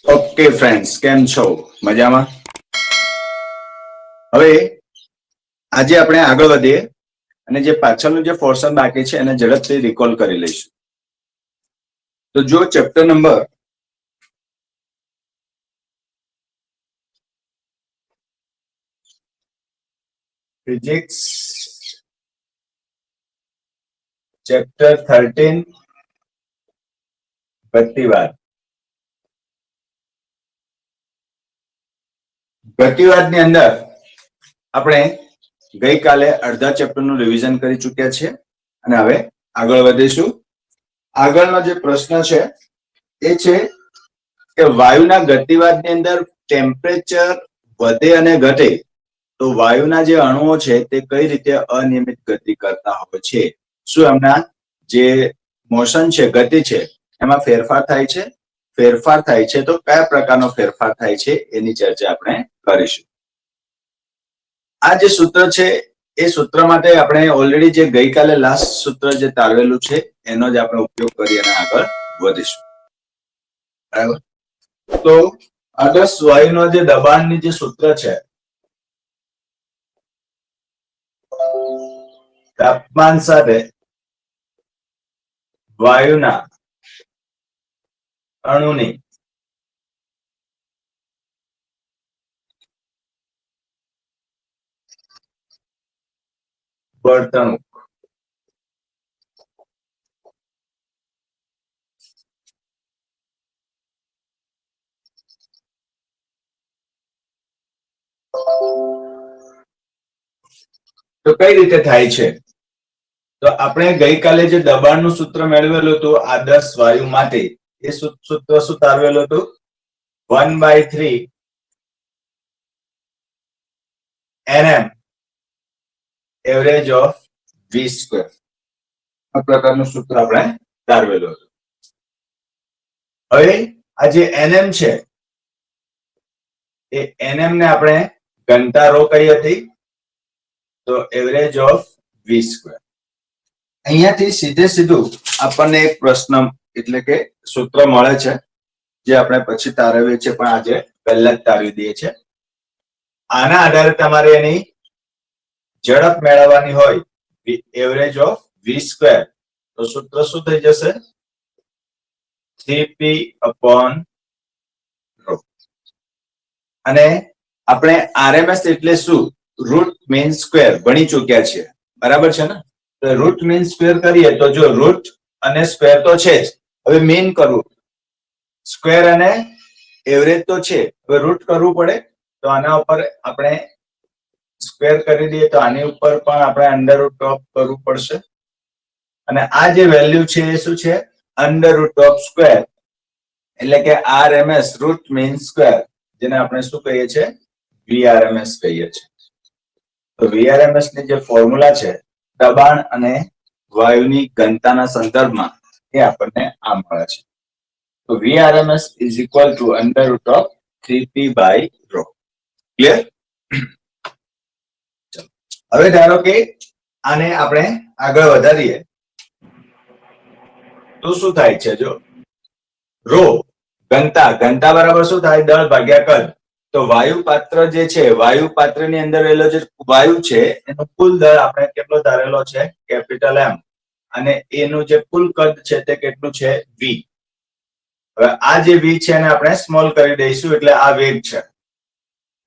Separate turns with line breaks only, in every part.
Okay friends, કેમ છો? મજામાં? હવે આજે આપણે આગળ વધીએ અને જે પાછળનું જે પોર્શન બાકી છે એને ઝડપથી રિકોલ કરી લઈશું. તો જો ચેપ્ટર નંબર ફિઝિક્સ ચેપ્ટર 13 ગતિવાદની અંદર આપણે ગઈકાલે અડધા ચેપ્ટરનું રિવિઝન કરી ચૂક્યા છીએ અને હવે આગળ વધીશું. આગળનો જે પ્રશ્ન છે એ છે કે વાયુના ગતિવાદની અંદર ટેમ્પરેચર વધે અને ઘટે તો વાયુના જે અણુઓ છે તે કઈ રીતે અનિયમિત ગતિ કરતા હોય છે? શું એમના જે મોશન છે, ગતિ છે, એમાં ફેરફાર થાય છે? ફેરફાર થાય છે તો કયા પ્રકારનો ફેરફાર થાય છે એની ચર્ચા આપણે કરીશું. આ જે સૂત્ર છે એ સૂત્ર માટે આપણે ઓલરેડી જે ગઈકાલે લાસ્ટ સૂત્ર જે તારવેલું છે એનો જ આપણે ઉપયોગ કરી અને આગળ વધીશું. બરાબર? તો આદર્શ વાયુનો જે દબાણની જે સૂત્ર છે, તાપમાન સાથે વાયુના અણુની વર્તણૂક તો કઈ રીતે થાય છે? તો આપણે ગઈકાલે જે દબાણનું સૂત્ર મેળવેલું હતું આદર્શ વાયુ માટે, એ સૂત્ર શું તારવેલું હતું? 1/3 nm average of v square. આ પ્રકારનું સૂત્ર આપણે તારવેલું હતું. હવે આ જે nm છે એ nm ને આપણે ઘનતા રો કઈ હતી? તો એવરેજ ઓફ v સ્ક્વેર. અહીંયાથી સીધે સીધું આપણને એક પ્રશ્ન એટલે કે સૂત્ર મળે છે જે આપણે પછી તારવીએ છીએ, પણ આજે પહેલા જ તારવી દઈએ છીએ. આના આધારે તમારે એની ઝડપ મેળવવાની હોય, એવરેજ ઓફ v સ્ક્વેર, તો સૂત્ર શું થઈ જશે? 3p upon rho. અને આપણે RMS એટલે શું? રૂટ મીન સ્ક્વેર ભણી ચૂક્યા છીએ, બરાબર છે ને? તો રૂટ મીન સ્ક્વેર કરીએ તો જો રૂટ અને સ્ક્વેર તો છે જ, હવે મીન કરવું, સ્ક્વેર અને એવરેજ તો છે, હવે રૂટ કરવું પડે, તો આના ઉપર આપણે સ્ક્વેર કરી દઈએ તો આની ઉપર પણ આપણે અંડર રૂટ ઓફ કરવું પડશે. અને આ જે વેલ્યુ છે એ શું છે? અંડર રૂટ ઓફ સ્ક્વેર, એટલે કે RMS રૂટ મીન સ્ક્વેર, જેને આપણે શું કહીએ છીએ? VRMS કહીએ છીએ. તો VRMS ની જે ફોર્મ્યુલા છે દબાણ અને વાયુની ઘનતાના સંદર્ભમાં, એ આપણને આ મળે છે. તો VRMS is equal to under root of 3p by rho. Clear? હવે ધારો કે આને આપણે આગળ વધારીએ તો શું થાય છે? જો રો ઘનતા બરાબર શું થાય? દળ ભાગ્યા કદ. તો વાયુ પાત્ર જે છે, વાયુ પાત્રની અંદર રહેલો જે વાયુ છે એનો કુલ દળ આપણે કેટલો ધારેલો છે? Capital M. અને એનું જે કુલ કદ છે તે કેટલું છે? v. હવે આ જે v છે એને આપણે સ્મોલ કરી દઈશું, એટલે આ વેગ છે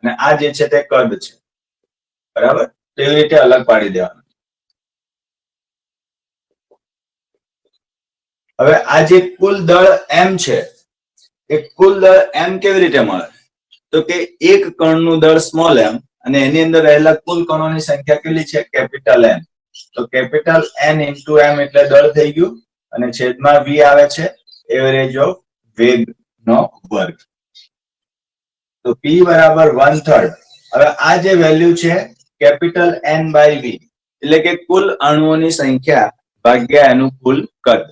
અને આ જે છે તે કદ છે. બરાબર? તેવી રીતે અલગ પાડી દેવાનું. હવે આ જે કુલ દળ m છે એ કુલ દળ m કેવી રીતે મળે? તો કે એક કણનું દળ સ્મોલ m અને એની અંદર રહેલા કુલ કણોની સંખ્યા કેટલી છે? Capital n. તો કેપિટલ n ઇન્ટુ m એટલે દળ થઈ ગયું, અને છેદમાં v આવે છે, એવરેજ ઓફ વેગ નો વર્ગ. તો p બરાબર 1/3. હવે આ જે વેલ્યુ છે કેપિટલ n બાય v, એટલે કે કુલ અણુઓની સંખ્યા ભાગ્યા એનું કુલ કદ.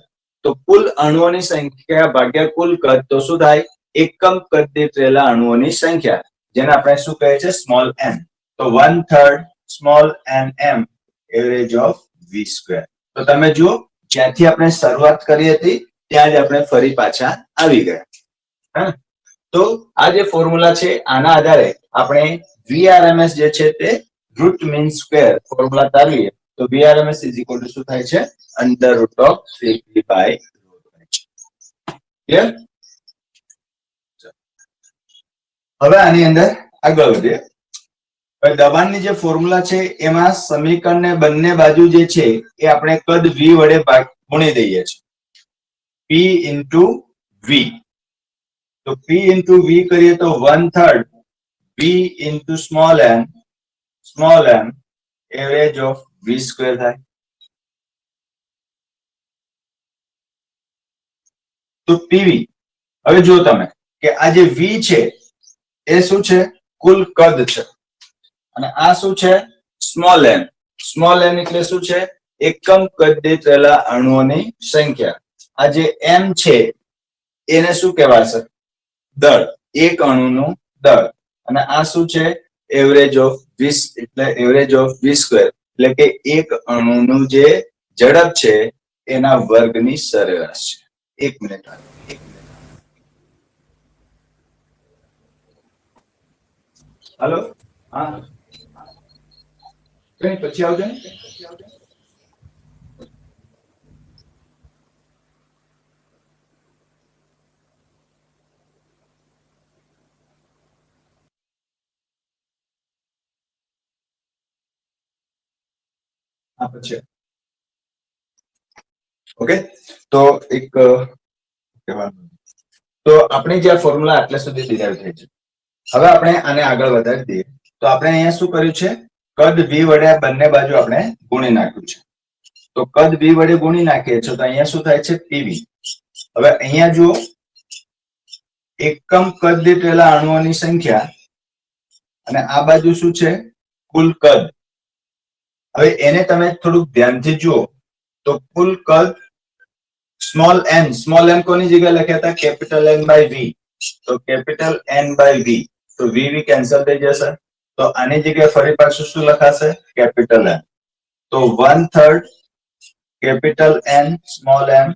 તો કુલ અણુઓની સંખ્યા ભાગ્યા કુલ કદ તો શું થાય? એકમ કદ દીઠ રહેલા અણુઓની સંખ્યા, જેને આપણે શું કહે છે? Small n. તો 1/3 small n m average of v square. તો તમે જુઓ, જ્યાંથી આપણે શરૂઆત કરી હતી ત્યાં જ આપણે ફરી પાછા આવી ગયા. તો આ જે ફોર્મ્યુલા છે આના આધારે આપણે VRMS જે છે તે રૂટ મીન સ્ક્વેર ફોર્મ્યુલા તારવીએ તો VRMS શું થાય છે under root of 3p by clear. હવે આની અંદર આગળ વધીએ. દબાણની જે ફોર્મ્યુલા છે એમાં સમીકરણને બંને બાજુ જે છે એ આપણે કદ v વડે ગુણી દઈએ છીએ. p into v. તો p into v કરીએ તો 1/3 v into small m average of v square થાય. તો pv હવે જો તમે કે આ જે v છે એ શું છે કુલ કદ છે અને આ શું છે સ્મોલ m. સ્મોલ m એટલે શું છે એકમ કદ દીઠ રહેલા અણુઓની સંખ્યા. આ જે m છે એને શું કહેવાશે દળ, એક અણુનું દળ. અને આ શું છે એવરેજ ઓફ 20 એટલે એવરેજ ઓફ v સ્ક્વેર એટલે કે એક અણુનું જે ઝડપ છે એના વર્ગની સરેરાશ છે. 1 મિનિટ. હાલો હા કઈ પછી આવજો ને. પછી ઓકે તો એક કહેવાનું તો આપણે જે ફોર્મ્યુલા આટલા સુધી ડિરાઈવ થઈ છે. હવે આપણે આને આગળ વધારી દઈએ તો આપણે અહીંયા શું કર્યું છે કદ v વડે બંને બાજુ આપણે ગુણી નાખ્યું છે. તો કદ v વડે ગુણી નાખીએ છીએ તો અહીંયા શું થાય છે pv. હવે અહીંયા જુઓ એકમ કદ દીઠ રહેલા અણુઓની સંખ્યા અને આ બાજુ શું છે કુલ કદ. હવે એને તમે થોડુંક ધ્યાનથી જુઓ તો કુલ કદ સ્મોલ m કોની જગ્યાએ લખ્યા હતા કેપિટલ N બાય v. તો કેપિટલ N બાય v તો v કેન્સલ થઈ જશે. તો આની જગ્યાએ ફરી પાછું શું લખાશે કેપિટલ M. તો 1/3 capital N small m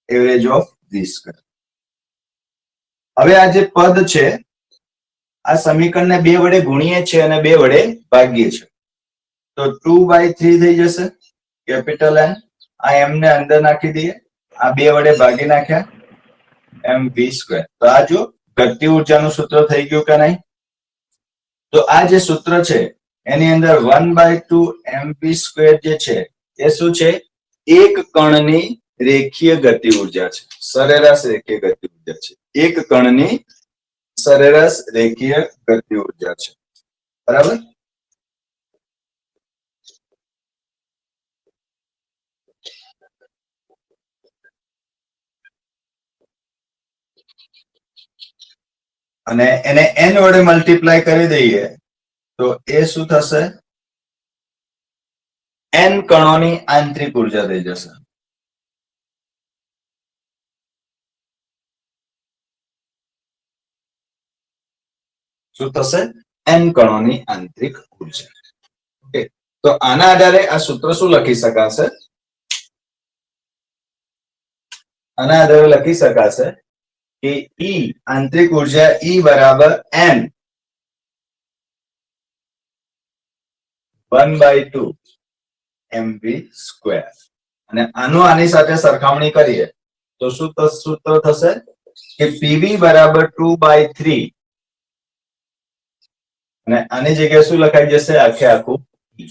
average of v square. હવે આ જે પદ છે આ સમીકરણને 2 વડે ગુણીએ છીએ અને 2 વડે ભાગીએ છીએ તો 2/3 થઈ જશે કેપિટલ N. આ m ને અંદર નાખી દઈએ આ 2 વડે ભાગી નાખ્યા mv સ્ક્વેર. તો આ જો ઘટતી ઉર્જાનું સૂત્ર થઈ ગયું કે નહીં. તો આ જે સૂત્ર છે એની અંદર 1/2 mv સ્ક્વેર જે છે એ શું છે એક કણની રેખીય ગતિ ઉર્જા છે. સરેરાશ રેખીય ગતિ ઉર્જા છે. એક કણની સરેરાશ રેખીય ગતિ ઉર્જા છે. બરાબર. અને એને n વડે મલ્ટીપ્લાય કરી દઈએ તો એ શું થશે n કણોની આંતરિક ઉર્જા થઈ જશે. શું થશે n કણોની આંતરિક ઉર્જા. ઓકે તો આના આધારે આ સૂત્ર શું લખી શકાશે આના આધારે લખી શકાશે કે E આંતરિક ઉર્જા E બરાબર n 1/2 mv સ્ક્વેર. અને આનું આની સાથે સરખામણી કરીએ તો શું સૂત્ર થશે કે pv બરાબર 2/3 અને આની જગ્યાએ શું લખાઈ જશે આખે આખું E.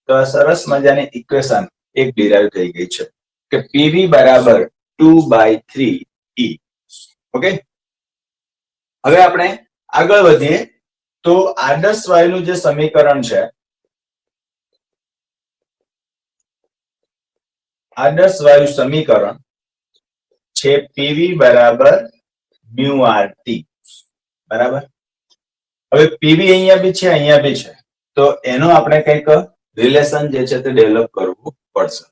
તો આ સરસ મજાની ઇક્વેશન એક ડિરાઈવ થઈ ગઈ છે કે pv બરાબર 2/3 E. ઓકે હવે આપણે આગળ વધીએ તો આદર્શ વાયુનું જે સમીકરણ છે આદર્શ વાયુ સમીકરણ છે pv બરાબર μRT. બરાબર. હવે pv અહીંયા બી છે અહીંયા બી છે તો એનો આપણે કંઈક રિલેશન જે છે તે ડેવલપ કરવું પડશે.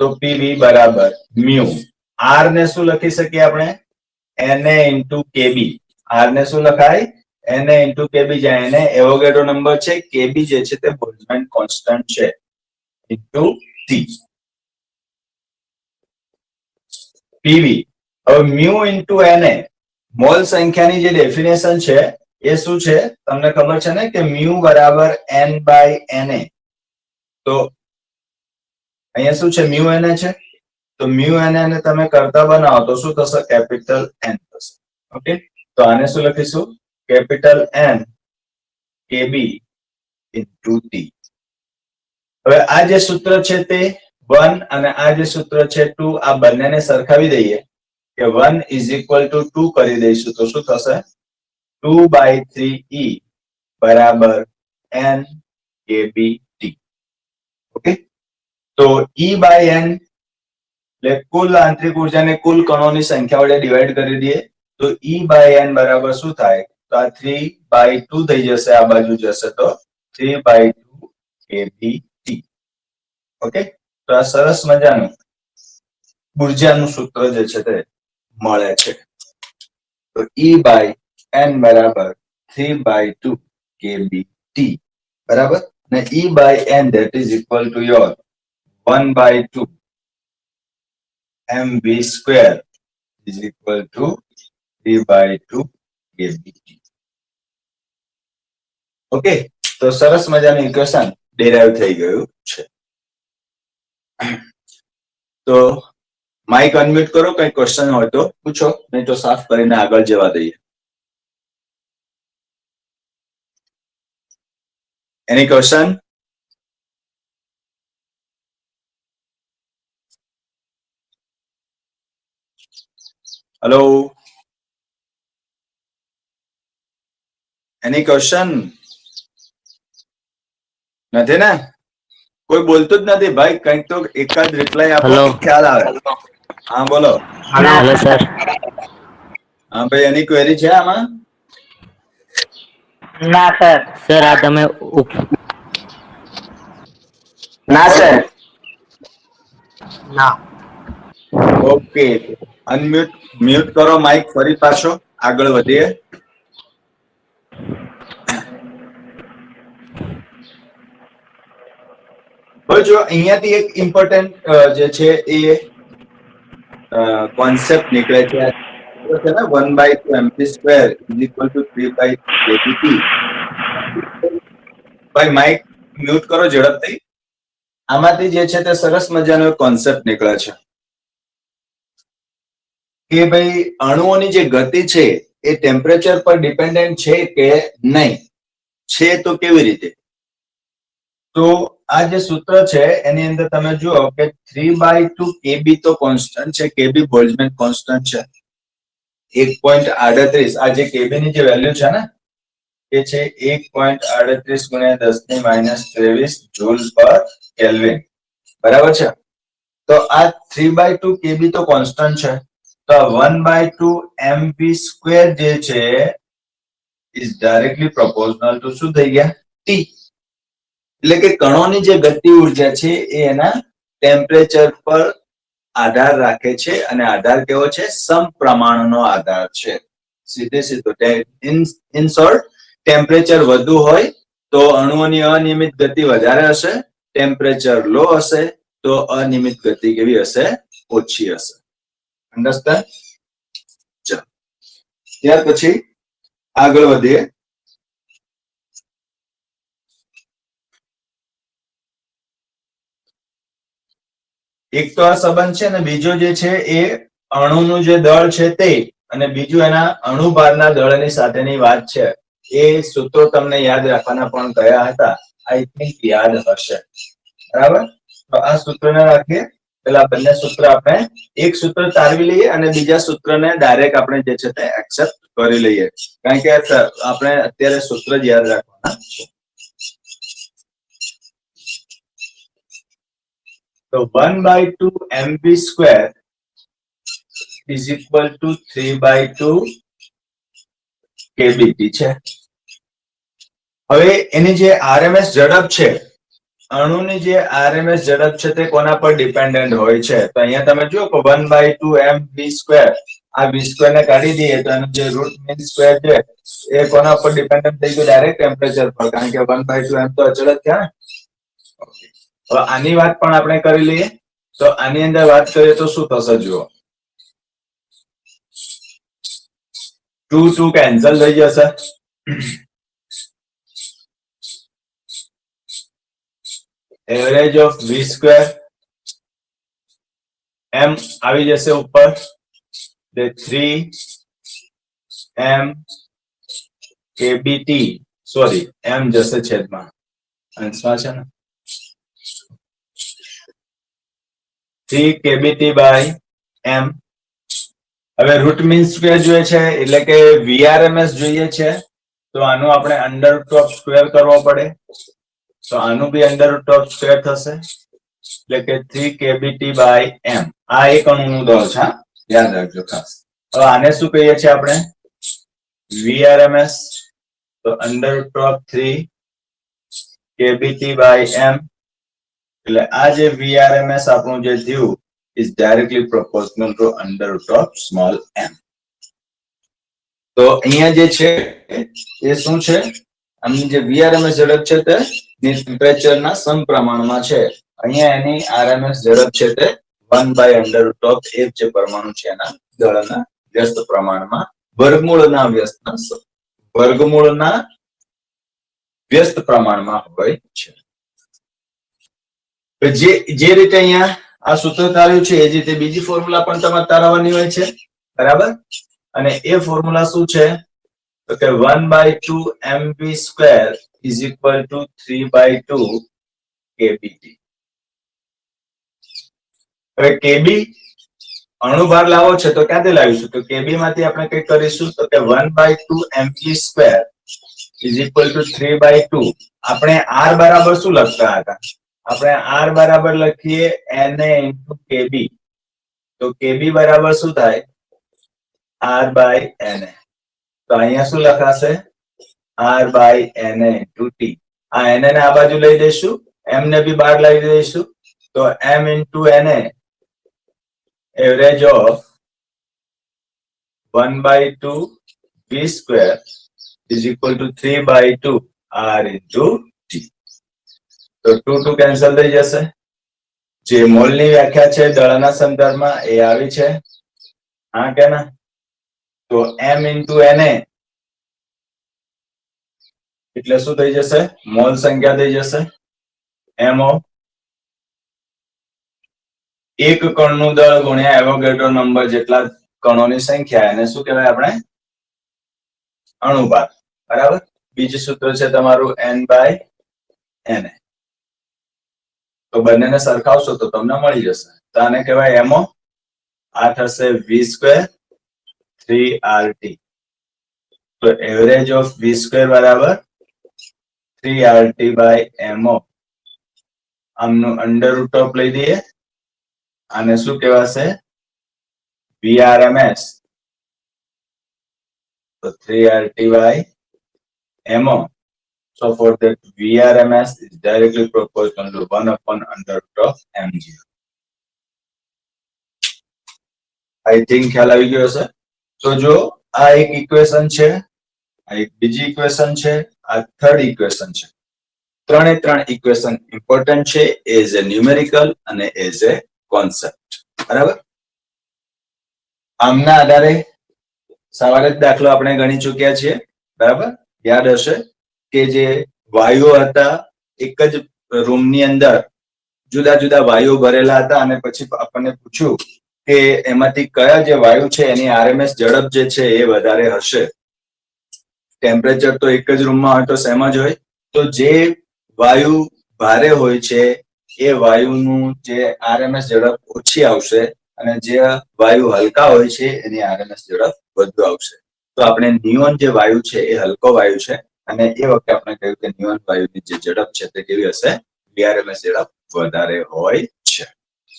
તો pv બરાબર મ્યુ r ને શું લખી શકીએ આપણે Na into kb. r ને શું લખાય Na into kb જ્યાં Na એવોગાડ્રો નંબર છે kb જે છે તે બોલ્ટ્ઝમેન કોન્સ્ટન્ટ છે into t. pv હવે મ્યુ ઇન્ટુ Na મોલ સંખ્યાની જે ડેફિનેશન છે એ શું છે તમને ખબર છે ને કે મ્યુ બરાબર n બાય Na. તો અહીંયા શું છે મ્યુ Na છે, તો મ્યુ Na ને તમે કરતા બનાવો તો શું થશે કેપિટલ N થશે. ઓકે, તો આને શું લખીશું capital N KB into T. હવે આ જે સૂત્ર છે તે 1 અને આ જે સૂત્ર છે 2 આ બંનેને સરખાવી દઈએ કે 1 ઇઝ ઇક્વલ ટુ 2 કરી દઈશું તો શું થશે 2/3 E બરાબર N KB T. ઓકે, તો E બાય N એટલે કુલ આંતરિક ઉર્જાને કુલ કણોની સંખ્યા વડે ડિવાઈડ કરી દઈએ તો E બાય N બરાબર શું થાય તો આ 3/2 થઈ જશે, આ બાજુ જશે તો 3/2 KB T. ઓકે, તો આ સરસ મજાનું ઉર્જાનું સૂત્ર જે છે તે મળે છે. તો E બાય N બરાબર 3/2 KB T બરાબર, અને E by N that is equal to your 1/2 mv square is equal to 3/2 KB T. Okay, તો સરસ મજાનું ઇક્વેશન ડેરાઇવ થઈ ગયું છે. તો માઇક અનમ્યુટ કરો, કઈ ક્વેશ્ચન હોય તો પૂછો, નહીં તો સાફ કરીને આગળ જવા દઈએ. Any question? Hello, any question નથી ને? કોઈ બોલતું જ નથી ભાઈ, કંઈક તો એકાદ રિપ્લાય આપો, ખ્યાલ આવે. હા બોલો.
Hello sir.
હા ભાઈ, એની ક્વેરી છે આમાં?
ના સર. સર આ તમે ના સર. ના.
ઓકે, મ્યુટ કરો માઇક, ફરી પાછો આગળ વધીએ. જો અહીંયાથી એક ઇમ્પોર્ટન્ટ જે છે એ કોન્સેપ્ટ નીકળે છે 1/2 mv square is equal to 3/2 kBT. ભાઈ માઇક મ્યુટ કરો ઝડપથી. આમાંથી જે છે તે સરસ મજાનો કોન્સેપ્ટ નીકળે છે કે ભાઈ અણુઓની જે ગતિ છે એ ટેમ્પરેચર પર ડિપેન્ડન્ટ છે કે નહીં, છે તો કેવી રીતે? તો આ જે સૂત્ર છે એની અંદર તમે જુઓ કે 3/2 KB તો કોન્સ્ટન્ટ છે, KB બોલ્ટ્ઝમેન કોન્સ્ટન્ટ છે 1.38. આ જે KB ની જે વેલ્યુ છે ને એ છે 1.38 ગુણ્યા 10⁻23 જૂલ પર કેલ્વિન, બરાબર છે? તો આ 3/2 KB તો કોન્સ્ટન્ટ છે, તો 1/2 mv સ્ક્વેર જે છે ઇઝ ડાયરેક્ટલી પ્રોપોર્શનલ ટુ શું થઈ ગયા T. એટલે કે કણોની જે ગતિ ઉર્જા છે એ એના ટેમ્પરેચર પર આધાર રાખે છે, અને આધાર કેવો છે? સમપ્રમાણનો આધાર છે. સીધે સીધો ઇન શોર્ટ, ટેમ્પરેચર વધુ હોય તો અણુઓની અનિયમિત ગતિ વધારે હશે, ટેમ્પરેચર લો હશે તો અનિયમિત ગતિ કેવી હશે? ઓછી હશે. અન્ડરસ્ટેન્ડ? ચાલો ત્યાર પછી આગળ વધીએ. એક તો આ સંબંધ છે ને બીજો જે છે એ અણુનું જે દળ છે તે, અને બીજું એના અણુભારના દળની સાથેની વાત છે. એ સૂત્રો તમને યાદ રાખવાના પણ કયા હતા? આઈ થિંક યાદ હશે, બરાબર? તો આ સૂત્રને રાખીએ. પેલા બંને સૂત્ર આપણે એક સૂત્ર તારવી લઈએ અને બીજા સૂત્રને ડાયરેક્ટ આપણે જે છે તે એક્સેપ્ટ કરી લઈએ, કારણ કે આપણે અત્યારે સૂત્ર જ યાદ રાખવાના છે. તો 1/2 mv square is equal to 3/2 kBT છે. હવે એની જે RMS ઝડપ છે, અણુની જે RMS ઝડપ છે તે કોના પર ડિપેન્ડન્ટ હોય છે? તો અહીંયા તમે જુઓ કે 1/2 mv square, આ v square ને કાઢી દઈએ તો એનું જે રૂટ મીન સ્ક્વેર છે એ કોના પર ડિપેન્ડન્ટ થઈ ગયું? ડાયરેક્ટ ટેમ્પરેચર પર, કારણ કે 1/2 m તો અચળ જ થયા ને. હવે આની વાત પણ આપણે કરી લઈએ. તો આની અંદર વાત કરીએ તો શું થશે જુઓ, 2 કેન્સલ થઈ જશે. એવરેજ ઓફ વી સ્ક્વેર એમ આવી જશે ઉપર, 3m kbt, સોરી એમ જશે છેદમાં, અંશમાં છે ને, 3 kbt બાય m. હવે રૂટ મીન સ્ક્વેર જોઈએ છે એટલે કે વીઆરએમએસ જોઈએ છે, તો આનું આપણે અંડર રૂટ ઓફ સ્ક્વેર કરવો પડે, તો આનું બી અંડર રૂટ ઓફ સ્ક્વેર થશે, એટલે કે 3 kbt બાય m. આ એક અણુનું દળ છે, યાદ રાખજો ખાસ. હવે આને શું કહીએ છીએ આપણે? વીઆરએમએસ, તો under root of 3 kbt by m. એટલે આ જે વીઆરએમએસ આપણું જે થયું is directly proportional to under root of small m. તો અહીંયા જે છે એ શું છે? આની જે વીઆરએમએસ ઝડપ છે તે ટેમ્પરેચરના સમપ્રમાણમાં છે. અહીંયા એની આરએમએસ ઝડપ છે તે 1 બાય અંડર રૂટ ઓફ એક જે પરમાણુ છે એના દળના વ્યસ્ત પ્રમાણમાં વર્ગમૂળના વ્યસ્ત પ્રમાણમાં હોય છે. જે રીતે અહીંયા આ સૂત્ર તાર્યું છે એ જ રીતે બીજી ફોર્મ્યુલા પણ તમારે તારવવાની હોય છે, બરાબર? અને એ ફોર્મ્યુલા શું છે? તો કે 1/2 mv square is equal two 3/2 kbt. હવે કેબી અણુભાર લાવો છે તો ક્યાંથી લાવીશું? તો કેબી માંથી આપણે કઈ કરીશું તો કે 1/2 mv square is equal two 3/2. આપણે r બરાબર શું લખતા હતા? આપણે r બરાબર લખીએ na into kb. તો kb બરાબર શું થાય? r by na. તો અહીંયા શું લખાશે? r by na into t. આ na ને આ બાજુ લઈ દઈશું, m ને બી બહાર લઈ દઈશું, તો m into na average of 1/2 v square is equal to 3/2 r into t. તો 2 કેન્સલ થઈ જશે. જે મોલની વ્યાખ્યા છે દળના સંદર્ભમાં એ આવી છે, હા કે ના? તો m into na એટલે શું થઈ જશે? મોલ સંખ્યા થઈ જશે. mo એક કણનું દળ ગુણ્યા એવોગેડ્રો નંબર જેટલા કણોની સંખ્યા, એને શું કહેવાય આપણે? અણુભાર, બરાબર? બીજું સૂત્ર છે તમારું n by na. તો બંનેને સરખાવશો તો તમને મળી જશે. તો આને કહેવાય mo. આ થશે v સ્ક્વેર 3rt. તો એવરેજ ઓફ v સ્ક્વેર બરાબર 3rt by mo. આમનું અંડર રૂટ ઓફ લઈ દઈએ, આને શું કહેવાશે? VRMS. તો 3RT by mo. So for that VRMS is directly proportional to 1 upon under root of mg. I think ખ્યાલ આવી ગયો હશે. તો જો આ એક ઇક્વેશન છે, આ એક બીજી ઇક્વેશન છે, આ થર્ડ ઇક્વેશન છે. ત્રણે ત્રણ ઇક્વેશન ઇમ્પોર્ટન્ટ છે એઝ એ ન્યુમેરિકલ અને એઝ એ કોન્સેપ્ટ, બરાબર? આમના આધારે સવારે જ દાખલો આપણે ગણી ચૂક્યા છીએ, બરાબર? યાદ હશે કે જે વાયુઓ હતા એક જ રૂમની અંદર જુદા જુદા વાયુઓ ભરેલા હતા અને પછી આપણને પૂછ્યું કે એમાંથી કયા જે વાયુ છે એની આરએમએસ ઝડપ જે છે એ વધારે હશે. ટેમ્પરેચર તો એક જ રૂમમાં હોય તો સેમ જ હોય. તો જે વાયુ ભારે હોય છે એ વાયુનું જે આરએમએસ ઝડપ ઓછી આવશે અને જે વાયુ હલકા હોય છે એની આરએમએસ ઝડપ વધુ આવશે. તો આપણે નિયોન જે વાયુ છે એ હલકો વાયુ છે અને એ વખતે આપણે કહ્યું કે નિયોન વાયુની જે ઝડપ છે તે કેવી હશે? વીઆરએમએસ ઝડપ વધારે હોય છે.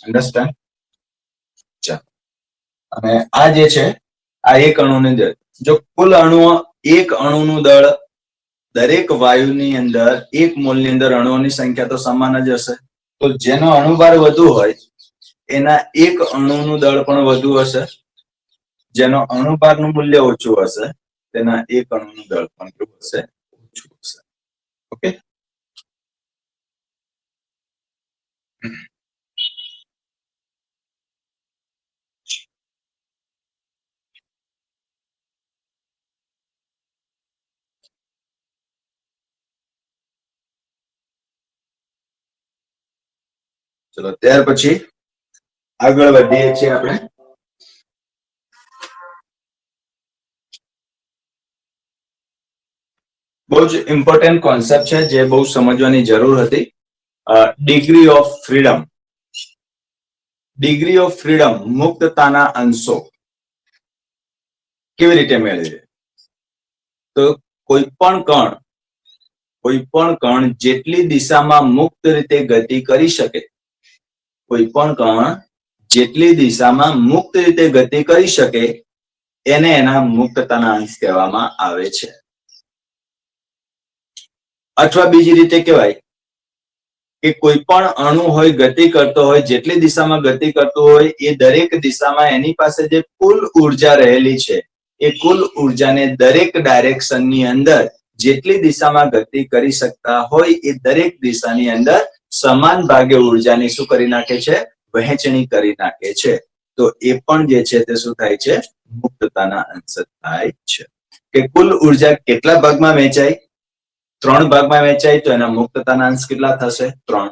અન્ડરસ્ટેન્ડ? ચાલો, અને આ જે છે આ એક અણુની દળ. જો કુલ અણુઓ એક અણુનું દળ દરેક વાયુની અંદર એક મોલની અંદર અણુઓની સંખ્યા તો સમાન જ હશે. તો જેનો અણુભાર વધુ હોય એના એક અણુનું દળ પણ વધુ હશે. જેનો અણુભારનું મૂલ્ય ઓછું હશે તેના એક અણુનું દળ પણ કેવું હશે? ઓછું હશે. ઓકે? ચલો ત્યાર પછી આગળ વધીએ છીએ આપણે. બહુ જ ઇમ્પોર્ટન્ટ કોન્સેપ્ટ છે જે બહુ સમજવાની જરૂર હતી. Degree of freedom. Degree of freedom, મુક્તતાના અંશો કેવી રીતે મેળવીએ? તો કોઈ પણ કણ જેટલી દિશામાં મુક્ત રીતે ગતિ કરી શકે, કોઈ પણ કણ જેટલી દિશામાં મુક્ત રીતે ગતિ કરી શકે એને એના મુક્તતાના અંશ કહેવામાં આવે છે. અથવા બીજી રીતે કહેવાય કે કોઈ પણ અણુ હોય, ગતિ કરતો હોય, જેટલી દિશામાં ગતિ કરતો હોય એ દરેક દિશામાં એની પાસે જે કુલ ઉર્જા રહેલી છે એ કુલ ઉર્જાને દરેક ડાયરેક્શનની અંદર જેટલી દિશામાં ગતિ કરી શકતા હોય એ દરેક દિશાની અંદર સમાન ભાગે ઉર્જાની શું કરી નાખે છે? વહેંચણી કરી નાખે છે. તો એ પણ જે છે તે શું થાય છે? મુક્તતાના અંશ થાય છે. કે કુલ ઉર્જા કેટલા ભાગમાં વહેંચાય? 3 ભાગમાં વહેંચાય તો એના મુક્તતાના અંશ કેટલા થશે? 3.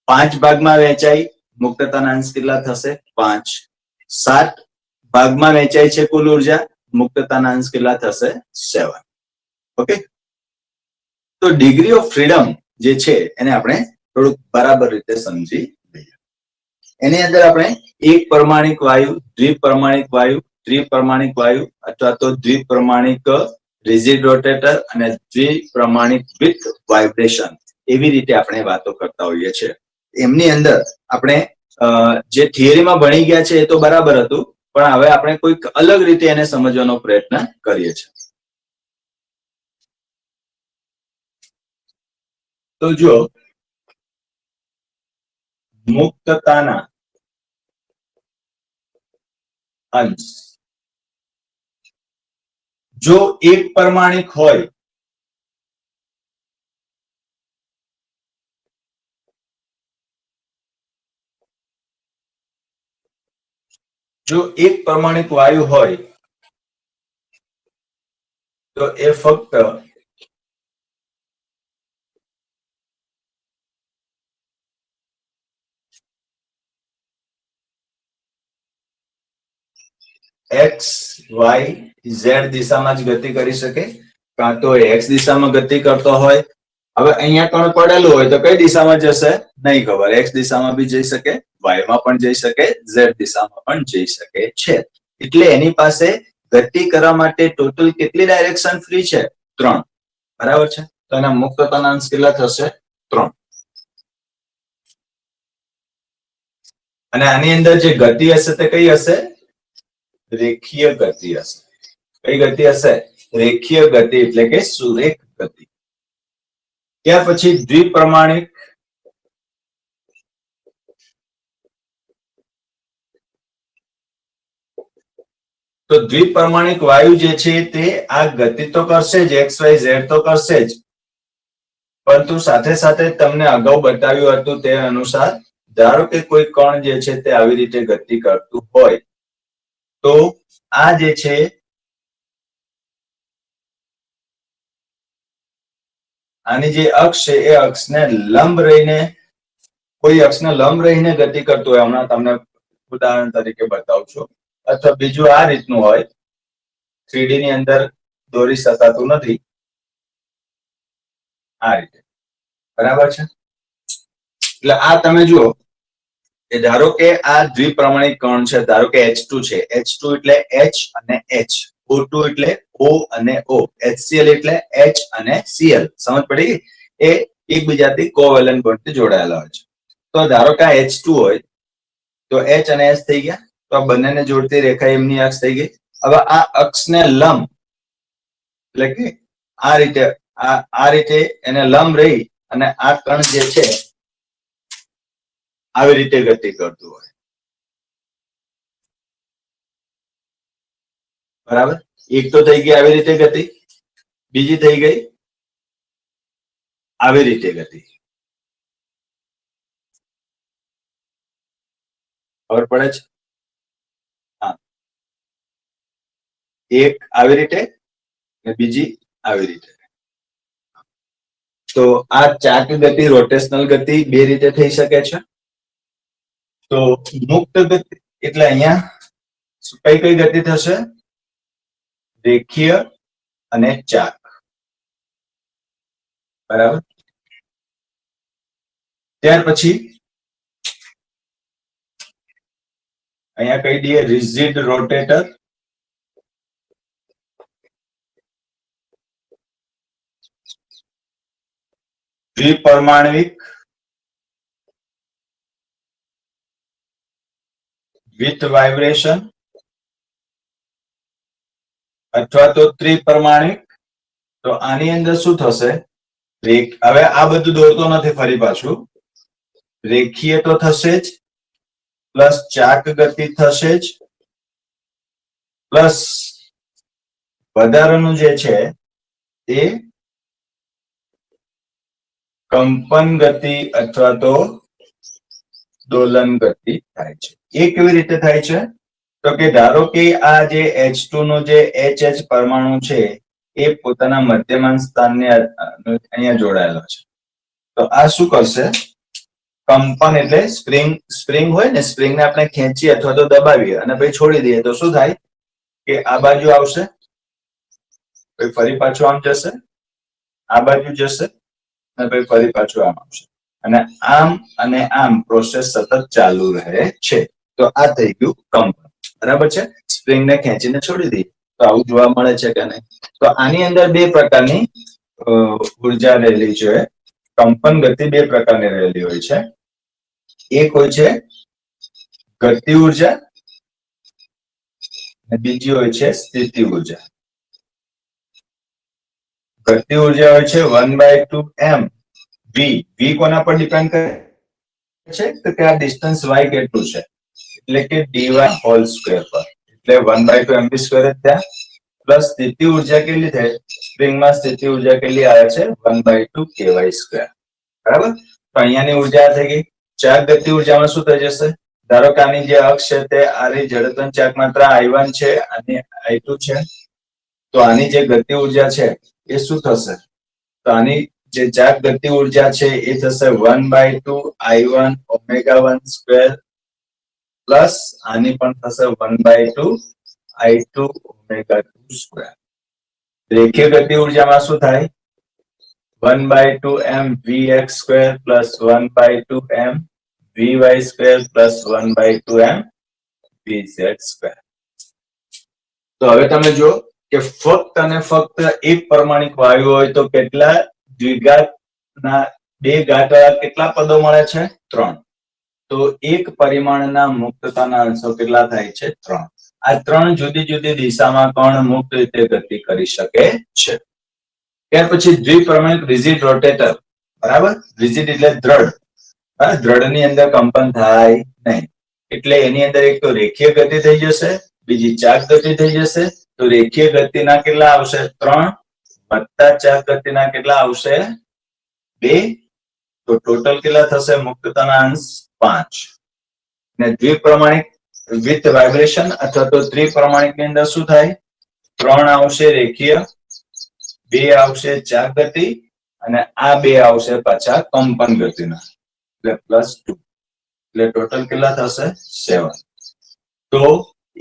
5 ભાગમાં વહેંચાય, મુક્તતાના અંશ કેટલા થશે? 5. 7 ભાગમાં વહેંચાય છે કુલ ઉર્જા, મુક્તતાના અંશ કેટલા થશે? 7. ઓકે. તો ડિગ્રી ઓફ ફ્રીડમ જે છે એને આપણે થોડુંક બરાબર રીતે સમજી લઈએ. એની અંદર આપણે એક પરમાણિક વાયુ, દ્વિપરમાણિક વાયુ, ત્રિપરમાણિક વાયુ અથવા તો દ્વિપરમાણિક રિજિડ રોટેટર અને દ્વિપ્રમાણિક વિથ વાઇબ્રેશન એવી રીતે આપણે વાતો કરતા હોઈએ છીએ. એમની અંદર આપણે જે થિયરીમાં ભણી ગયા છે એ તો બરાબર હતું, પણ હવે આપણે કોઈક અલગ રીતે એને સમજવાનો પ્રયત્ન કરીએ છીએ. તો જો મુક્તતાના અંશ જો એક પરમાણિક હોય જો એક પરમાણિક વાયુ હોય તો એ ફક્ત એક્સ, વાય, ઝેડ દિશામાં જ ગતિ કરી શકે. કાં તો એક્સ દિશામાં ગતિ કરતો હોય. હવે અહીંયા કણ પડેલું હોય તો કઈ દિશામાં જશે? નહીં ખબર. એક્સ દિશામાં બી જઈ શકે, વાયમાં પણ જઈ શકે, ઝેડ દિશામાં પણ જઈ શકે છે. એટલે એની પાસે ગતિ કરવા માટે ટોટલ કેટલી ડાયરેક્શન ફ્રી છે? 3. બરાબર છે. તો એના મુક્તતાના અંશ કેટલા થશે? 3. અને આની અંદર જે ગતિ હશે તે કઈ હશે? રેખીય ગતિ હશે. કઈ ગતિ હશે? રેખીય ગતિ એટલે કે સુરેખ ગતિ. ત્યાર પછી દ્વિપ્રમાણિક તો દ્વિપરમાણિક વાયુ જે છે તે આ ગતિ તો કરશે જ, એક્સ વાય ઝેડ તો કરશે જ, પરંતુ સાથે સાથે તમને અગાઉ બતાવ્યું હતું તે અનુસાર ધારો કે કોઈ કણ જે છે તે આવી રીતે ગતિ કરતું હોય તો આ જે છે આની જે અક્ષ છે એ અક્ષને લંબ રહીને, કોઈ અક્ષને લંબ રહીને ગતિ કરતું હોય, હમણાં તમને ઉદાહરણ તરીકે બતાવું છું, અથવા બીજું આ રીતનું હોય, 3D ની અંદર દોરી શકાતું નથી, આ રીતે. બરાબર છે. એટલે આ તમે જુઓ કે ધારો કે આ દ્વિપ્રમાણિક કણ છે, ધારો કે H2 છે. H2 એટલે H અને H, O2 એટલે O અને O, HCl એટલે H અને Cl. સમજ પડી ગઈ? એ એકબીજાથી કોવેલન્ટ બોન્ડથી જોડાયેલા હોય છે. તો ધારો કે આ H2 હોય તો H અને H થઈ ગયા, તો આ બંનેને જોડતી રેખા એમની અક્ષ થઈ ગઈ. હવે આ અક્ષને લંબ એટલે કે આ રીતે એને લંબ રહી અને આ કણ જે છે આવી રીતે ગતિ કરતું હોય. બરાબર. એક તો થઈ ગઈ આવી રીતે ગતિ, બીજી થઈ ગઈ આવી રીતે ગતિ. ખબર પડે છે? હા, એક આવી રીતે અને બીજી આવી રીતે. તો આ ચાર્ટ ગતિ, રોટેશનલ ગતિ બે રીતે થઈ શકે છે. તો મુક્ત ગતિ એટલે અહીંયા કઈ કઈ ગતિ થશે? રેખીય અને ચાક. બરાબર. ત્યાર પછી અહીંયા કહી દઈએ રિજિડ રોટેટર, દ્વિપરમાણવિક, વિથ વાઇબ્રેશન અથવા તો ત્રિપરમાણિક. તો આની અંદર શું થશે? હવે આ બધું દોરતો નથી ફરી પાછું. રેખીય તો થશે જ, પ્લસ ચાક ગતિ થશે જ, પ્લસ વધારાનું જે છે એ કંપન ગતિ અથવા તો દોલન ગતિ થાય છે. એ કેવી રીતે થાય છે? તો કે ધારો કે આ જે H2 નો જે HH પરમાણુ છે એ પોતાના મધ્યમાન સ્થાનને અહીંયા જોડાયેલો છે. તો આ શું કરશે? કંપન એટલે સ્પ્રિંગ હોય ને, સ્પ્રિંગને આપણે ખેંચીએ અથવા તો દબાવીએ અને પછી છોડી દઈએ તો શું થાય કે આ બાજુ આવશે, પછી ફરી પાછું આમ જશે, આ બાજુ જશે અને પછી ફરી પાછું આમ આવશે, અને આમ પ્રોસેસ સતત ચાલુ રહે છે. તો આ થઈ ગયું કંપન. બરાબર છે. સ્પ્રિંગને ખેંચીને છોડી દઈએ તો આવું જોવા મળે છે કે નહીં? તો આની અંદર બે પ્રકારની ઉર્જા રહેલી છે. કંપન ગતિ બે પ્રકારની રહેલી હોય છે. એક હોય છે ગતિ ઉર્જા અને બીજી હોય છે સ્થિતિ ઉર્જા. ગતિ ઉર્જા હોય છે 1/2 m v. v કોના પર ડિપેન્ડ કરે છે? તો કે આ ડિસ્ટન્સ y કેટલું છે, એટલે કે dy હોલ સ્ક્વેર પર, એટલે 1/2 mv સ્ક્વેર જ ત્યાં. પ્લસ સ્થિતિ ઉર્જા કેટલી થાય? સ્પ્રિંગમાં સ્થિતિ ઉર્જા કેટલી આવે છે? 1/2 ky સ્ક્વેર. બરાબર. તો અહીંયાની ઉર્જા થઈ ગઈ. ચાક ગતિ ઉર્જામાં શું થઈ જશે? ધારો કે આની જે અક્ષ છે તે આની જડત્વની ચાક માત્રા I1 છે અને I2 છે. તો આની જે ગતિ ઉર્જા છે એ શું થશે? તો આની જે ચાક ગતિ ઉર્જા છે એ થશે 1/2 I1 ω1 સ્ક્વેર પ્લસ આની પણ થશે 1/2 I2 ω2 સ્ક્વેર. રેખીય ગતિ ઉર્જામાં શું થાય? 1/2 m vx square plus 1/2 m vy square plus 1/2 m vz square. તો હવે તમે જો કે ફક્ત અને ફક્ત એક પરમાણિક વાયુ હોય તો કેટલા દ્વિઘાતના બે ઘાતવાળા કેટલા પદો મળે છે? 3. તો એક પરિમાણના મુક્તતાના અંશો કેટલા થાય છે? 3. આ 3 જુદી જુદી દિશામાં કણ મુક્ત રીતે ગતિ કરી શકે છે. ત્યાર પછી દ્વિપરમાણિક રિજિડ રોટેટર. બરાબર. રિજિડ એટલે દ્રઢ. દ્રઢની અંદર કંપન થાય નહીં, એટલે એની અંદર એક તો રેખીય ગતિ થઈ જશે, બીજી ચાક ગતિ થઈ જશે. તો રેખીય ગતિના કેટલા આવશે? 3 વત્તા ચાક ગતિના કેટલા આવશે? 2. તો ટોટલ કેટલા થશે મુક્તતાના અંશ? 5. અને દ્વિપ્રમાણિક વિથ વાઇબ્રેશન અથવા તો ત્રિપ્રમાણિકની અંદર શું થાય? 3 આવશે રેખીય, 2 આવશે ચાક ગતિ અને આ 2 આવશે પાછા કંપન ગતિના, એટલે +2. એટલે ટોટલ કેટલા થશે? 7. તો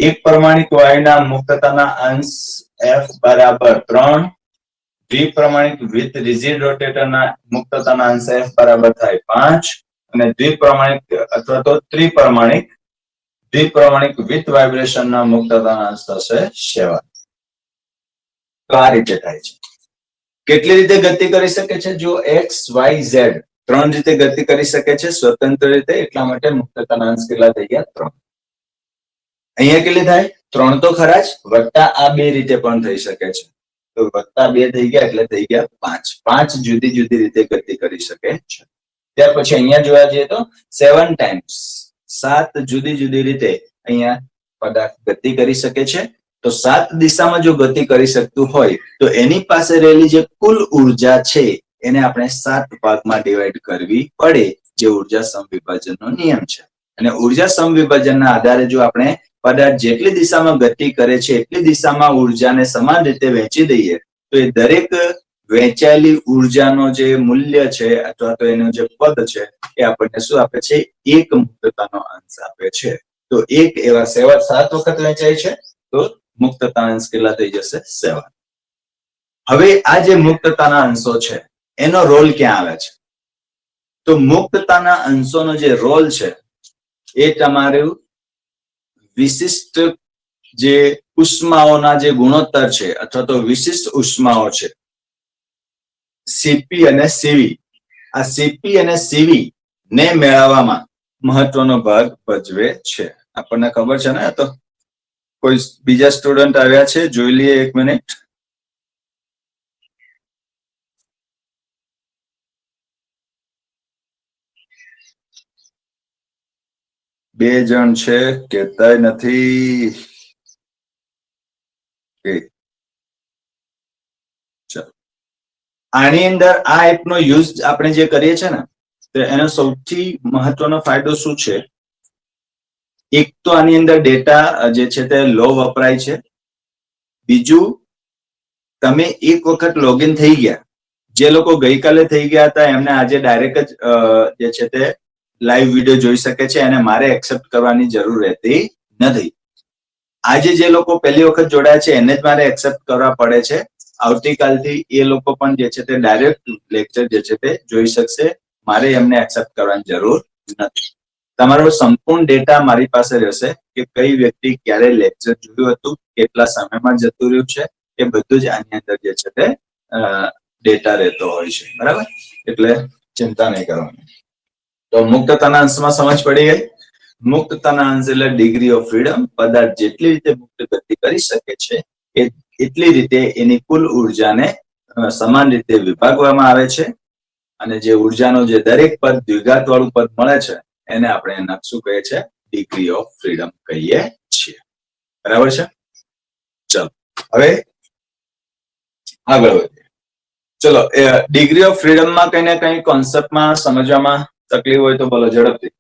એક પરમાણિક વાયુના મુક્તતાના અંશ F બરાબર 3, દ્વિપ્રમાણિક વિથ રિજિડ રોટેટરના મુક્તતાના અંશ F બરાબર થાય 5 અને દ્વિપ્રમાણિક અથવા તો ત્રિપ્રમાણિક વિથ વાઇબ્રેશનના મુક્તતાના અંશ થશે 7. તો આ રીતે થાય છે. કેટલી રીતે ગતિ કરી શકે છે? જો x y z 3 રીતે ગતિ કરી શકે છે સ્વતંત્ર રીતે, એટલા માટે મુક્તતાના અંશ કેટલા થઈ ગયા? 3. અહીંયા કેટલી થાય? 3 તો ખરા જ, વત્તા આ 2 રીતે પણ થઈ શકે છે. તો વત્તા 2 થઈ ગયા એટલે થઈ ગયા 5. 5 જુદી જુદી રીતે ગતિ કરી શકે છે. ત્યાર પછી અહીંયા જોવા જઈએ તો 7 ટાઈમ્સ, 7 જુદી જુદી રીતે અહીંયા પદાર્થ ગતિ કરી શકે છે. તો 7 દિશામાં જો ગતિ કરી શકતું હોય તો એની પાસે રહેલી જે કુલ ઉર્જા છે એને આપણે 7 ભાગમાં ડિવાઈડ કરવી પડે, જે ઉર્જા સમવિભાજનનો નિયમ છે. અને ઉર્જા સમવિભાજનના આધારે જો આપણે પદાર્થ જેટલી દિશામાં ગતિ કરે છે એટલી દિશામાં ઉર્જાને સમાન રીતે વહેંચી દઈએ તો એ દરેક વહેંચાયેલી ઉર્જાનો જે મૂલ્ય છે અથવા તો એનું જે પદ છે એ આપણને શું આપે છે? એક મુક્તતાનો અંશ આપે છે. તો એક એવા 7 વખત વહેંચાય છે, તો મુક્તતા અંશ કેટલા થઈ જશે? 7. હવે આ જે મુક્તતાના અંશો છે એનો રોલ ક્યાં આવે છે? તો મુક્તતાના અંશોનો જે રોલ છે એ તમારું વિશિષ્ટ જે ઉષ્માઓના જે ગુણોત્તર છે અથવા તો વિશિષ્ટ ઉષ્માઓ છે સીપી અને સીવી, આ સીપી અને સીવી ને મેળવવામાં મહત્વનો ભાગ ભજવે છે. આપણને ખબર છે ને? આ તો કોઈ બીજા સ્ટુડન્ટ આવ્યા છે, જોઈ લઈએ 1 મિનિટ. બે જણ છે, કહેતાય નથી. આની અંદર આ એપનો યુઝ આપણે જે કરીએ છીએ ને, તો એનો સૌથી મહત્વનો ફાયદો શું છે? એક તો આની અંદર ડેટા જે છે તે લો વપરાય છે. બીજું, તમે એક વખત લોગિન થઈ ગયા, જે લોકો ગઈકાલે થઈ ગયા હતા એમને આજે ડાયરેક્ટ જ જે છે તે લાઈવ વિડીયો જોઈ શકે છે અને મારે એક્સેપ્ટ કરવાની જરૂર રહેતી નથી. આજે જે લોકો પહેલી વખત જોડાયા છે એને જ મારે એક્સેપ્ટ કરવા પડે છે. આવતીકાલથી એ લોકો પણ જે છે તે ડાયરેક્ટ લેક્ચર જે છે તે જોઈ શકશે. મારે એમને એક્સેપ્ટ કરવાની જરૂર નથી. તમારો સંપૂર્ણ ડેટા મારી પાસે રહેશે કે કઈ વ્યક્તિ ક્યારે લેક્ચર જોયું હતું, કેટલા સમયમાં જતું રહ્યું છે, એ બધું જ આની અંદર જે છે તે ડેટા રહેતો હોય છે. બરાબર? એટલે ચિંતા નહીં કરવાની. તો મુક્તતાના અંશમાં સમજ પડી ગઈ? મુક્તતાના અંશ એટલે ડિગ્રી ઓફ ફ્રીડમ. પદાર્થ જેટલી રીતે મુક્ત ગતિ કરી શકે છે એટલી રીતે એની કુલ ઉર્જાને સમાન રીતે વિભાગવામાં આવે છે અને જે ઉર્જાનો જે દરેક પદ દ્વિઘાત વાળું પદ મળે છે એને આપણે શું કહીએ છીએ? ડિગ્રી ઓફ ફ્રીડમ કહીએ છીએ. બરાબર છે? ચલો હવે આગળ વધીએ. ચલો, ડિગ્રી ઓફ ફ્રીડમમાં કઈ ને કઈ કોન્સેપ્ટમાં સમજવામાં તકલીફ હોય તો બોલો ઝડપથી.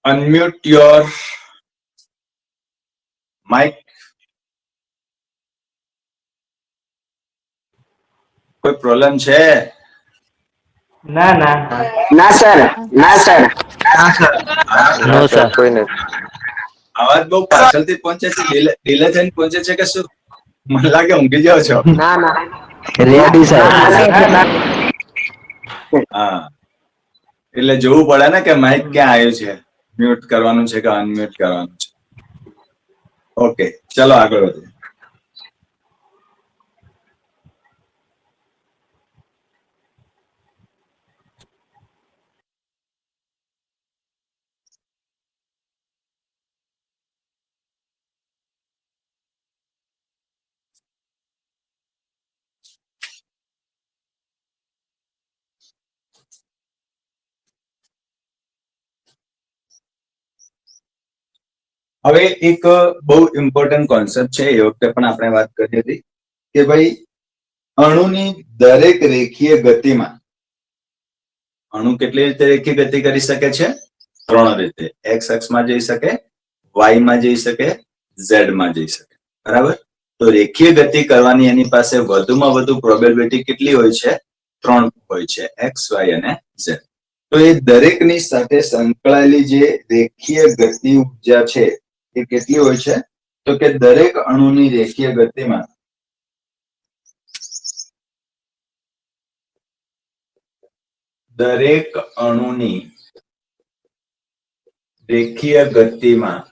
Unmute your mic. કોઈ પ્રોબ્લેમ છે?
ના ના
ના સર, ના સર.
નો સર.
કોઈ નથી.
અવાજ બહુ પાછળથી પહોંચે છે, ડીલે થઈને પહોંચે છે કે શું? મને લાગે ઊંઘી જાવ છો.
ના ના
રેડી સર.
હા, એટલે જોવું પડે ને કે માઇક ક્યાં આવ્યું છે, મ્યુટ કરવાનું છે કે અનમ્યુટ કરવાનું છે. ઓકે, ચલો આગળ વધીએ. હવે એક બહુ ઇમ્પોર્ટન્ટ કોન્સેપ્ટ છે, એ વખતે પણ આપણે વાત કરી હતી કે ભાઈ અણુની દરેક રેખીય ગતિમાં અણુ કેટલી રીતે રેખીય ગતિ કરી શકે છે? 3 રીતે. એક્સ અક્ષમાં જઈ શકે, વાય માં જઈ શકે, ઝેડ માં જઈ શકે. બરાબર? તો રેખીય ગતિ કરવાની એની પાસે વધુમાં વધુ પ્રોબેબિલિટી કેટલી હોય છે? 3 હોય છે, એક્સ, વાય અને ઝેડ. તો એ દરેકની સાથે સંકળાયેલી જે રેખીય ગતિ ઉર્જા છે એ કેટલી હોય છે? તો કે દરેક અણુની રેખીય ગતિમાં દરેક અણુની રેખીય ગતિમાં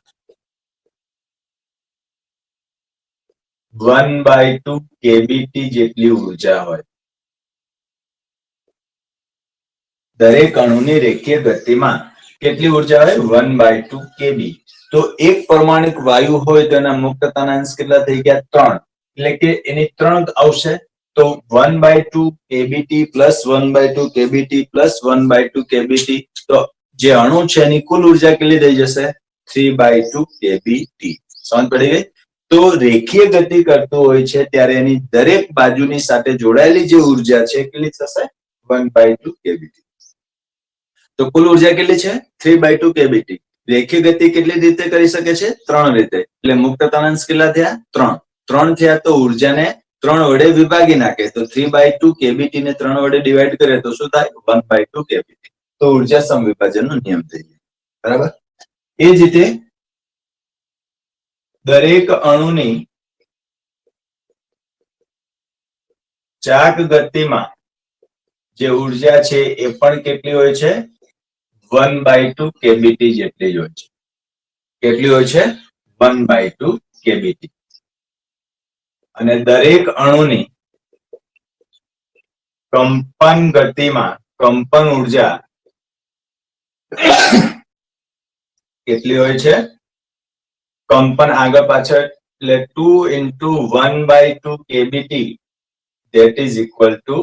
1/2 કેબીટી જેટલી ઉર્જા હોય. દરેક અણુની રેખીય ગતિમાં કેટલી ઉર્જા હોય? 1/2 કેબી. તો એક પરમાણિક વાયુ હોય તો એના મુક્તતાના અંશ કેટલા થઈ ગયા? 3. એટલે કે એની 3 આવશે. તો 1/2 કેબીટી પ્લસ 1/2 કેબીટી પ્લસ 1/2 કેબીટી. તો જે અણુ છે એની કુલ ઉર્જા કેટલી થઈ જશે? 3/2 કેબીટી. સમજ પડી ગઈ? તો રેખીય ગતિ કરતું હોય છે ત્યારે એની દરેક બાજુની સાથે જોડાયેલી જે ઉર્જા છે કેટલી થશે? 1/2 કેબીટી. તો કુલ ઉર્જા કેટલી છે? 3/2 કેબીટી. રેખીય ગતિ કેટલી રીતે કરી શકે છે? 3 રીતે. એટલે મુક્તતાના અંશ કેટલા થયા? 3. 3 થયા તો ઉર્જાને 3 વડે વિભાગી નાખે તો 3/2 કેબીટી ને 3 વડે ડિવાઈડ કરે તો શું થાય 1/2 કેબીટી. તો ઉર્જા સમવિભાજનનો નિયમ થઈ જાય. બરાબર. એ જ રીતે દરેક અણુની ચાક ગતિમાં જે ઉર્જા છે એ પણ કેટલી હોય છે 1/2 કેબીટી જેટલી જ હોય છે. કેટલી હોય છે 1/2 કેબીટી. અને દરેક અણુની કંપન ગતિમાં કંપન ઉર્જા કેટલી હોય છે કંપન આગળ પાછળ એટલે 2 × 1/2 કેબીટી that is equal to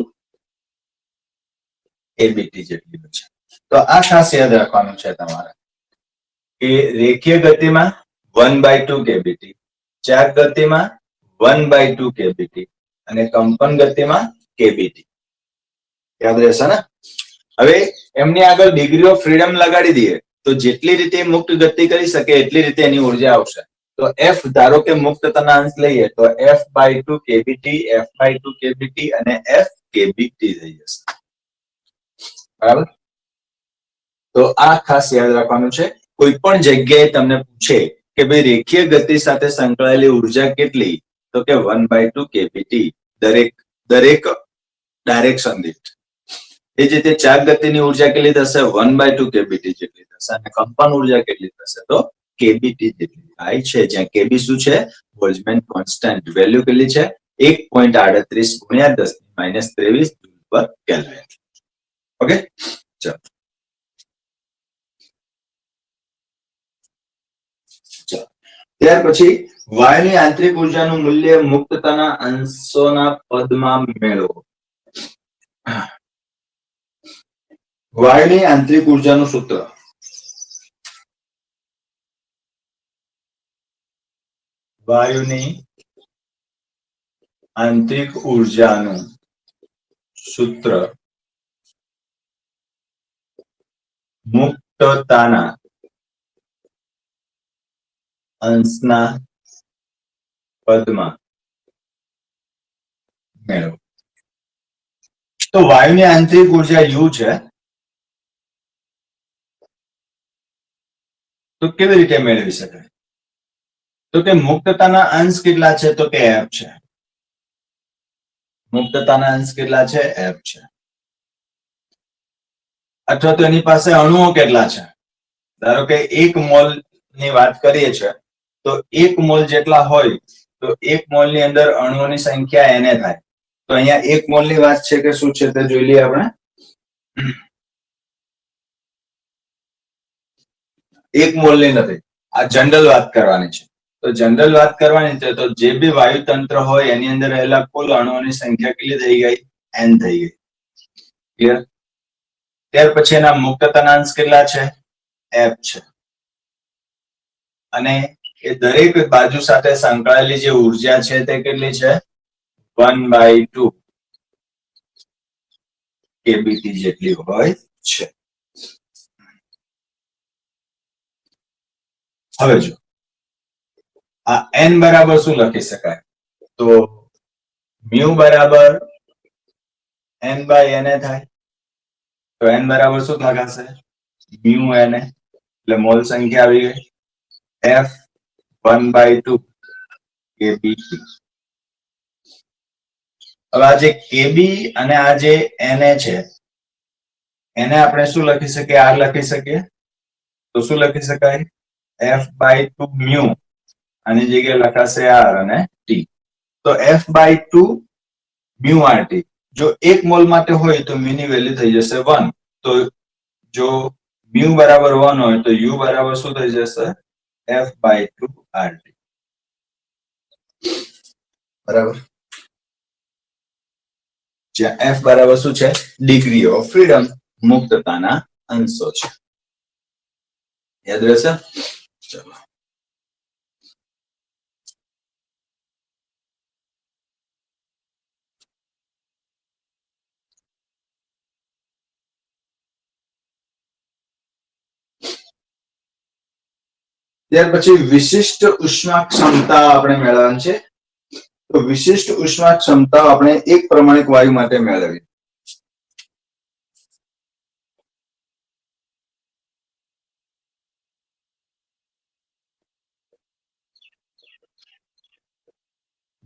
કેબીટી જેટલી હોય છે. તો આ ખાસ યાદ રાખવાનું છે તમારે કે રેખીય ગતિમાં 1/2 કેબીટી, ચાક ગતિમાં 1/2 કેબીટી અને કંપન ગતિમાં કેબીટી. યાદ રહેશે ને? હવે એમની આગળ ડિગ્રી ઓફ ફ્રીડમ લગાડી દઈએ તો જેટલી રીતે મુક્ત ગતિ કરી શકે એટલી રીતે એની ઉર્જા આવશે. તો F ધારો કે મુક્ત તનાંશ લઈએ તો F/2 કેબીટી, F/2 કેબીટી અને F કેબીટી થઈ જશે. બરાબર. તો આ ખાસ યાદ રાખવાનું છે. કોઈ પણ જગ્યાએ તમને પૂછે કે ભાઈ રેખીય ગતિ સાથે સંકળાયેલી ઉર્જા કેટલી તો કે 1/2 કેબીટી દરેક ડાયરેક્શન દીઠ. એ જ રીતે ચાક ગતિની ઉર્જા કેટલી થશે 1/2 કેબીટી જેટલી થશે અને કંપન ઉર્જા કેટલી થશે તો કેબીટી જેટલી થાય છે. જ્યાં કેબી શું છે બોલ્ટ્ઝમેન કોન્સ્ટન્ટ. વેલ્યુ કેટલી છે 1.38 × 10⁻23 જૂલ/કેલ્વિન. ઓકે ચલો. ત્યાર પછી વાયુની આંતરિક ઉર્જાનું મૂલ્ય મુક્તતાના અંશોના પદમાં મેળવો. વાયુની આંતરિક ઉર્જાનું સૂત્ર વાયુની આંતરિક ઉર્જાનું સૂત્ર મુક્તતાના અંશના પદમાં મેળવો. તો વાયુની આંતરિક ઉર્જા U છે. તો કેવી રીતે મેળવી શકાય? તો કે મુક્તતાના અંશ કેટલા છે તો કે F છે. મુક્તતાના અંશ કેટલા છે F છે. અથવા તો એની પાસે અણુઓ કેટલા છે? ધારો કે 1 મોલ ની વાત કરીએ છીએ તો 1 મોલ જેટલા હોય તો 1 મોલ ની અંદર અણુઓની સંખ્યા Na થાય. તો અહીંયા 1 મોલ ની વાત છે કે શું છે તે જોઈ લઈએ આપણે. 1 મોલ ની નથી, આ જનરલ વાત કરવાની છે. તો જનરલ વાત કરવાની છે તો જે બી વાયુતંત્ર હોય એની અંદર રહેલા કુલ અણુઓની સંખ્યા કેટલી થઈ ગઈ N થઈ ગઈ. ક્લિયર? ત્યાર પછી એના મુક્તતાના અંશ કેટલા છે F છે. અને એ દરેક બાજુ સાથે સંકળાયેલી જે ઉર્જા છે તે કેટલી છે 1/2 કેબીટી જેટલી હોય છે. હવે જો આ N બરાબર શું લખી શકાય તો મ્યુ બરાબર N/Na થાય. તો N બરાબર શું લખાશે મ્યુ Na એટલે મોલ સંખ્યા આવી ગઈ. F 1/2 કેબીટી. હવે આ જે કેબી અને આ જે Na છે એને આપણે શું લખી શકીએ R લખી શકીએ. તો શું લખી શકાય F/2 મ્યુ આની જગ્યાએ લખાશે R અને T. તો F/2 મ્યુ RT જો 1 મોલ માટે હોય તો મ્યુ ની વેલ્યુ થઈ જશે 1. તો જો મ્યુ બરાબર 1 હોય તો U બરાબર શું થઈ જશે F/2 RT. બરાબર. જ્યાં F બરાબર શું છે ડિગ્રી ઓફ ફ્રીડમ મુક્તતાના અંશો છે. યાદ રહેશે? ચલો. ત્યાર પછી વિશિષ્ટ ઉષ્મા ક્ષમતા આપણે મેળવવાની છે. તો વિશિષ્ટ ઉષ્મા ક્ષમતા આપણે એક પ્રમાણિક વાયુ માટે મેળવી.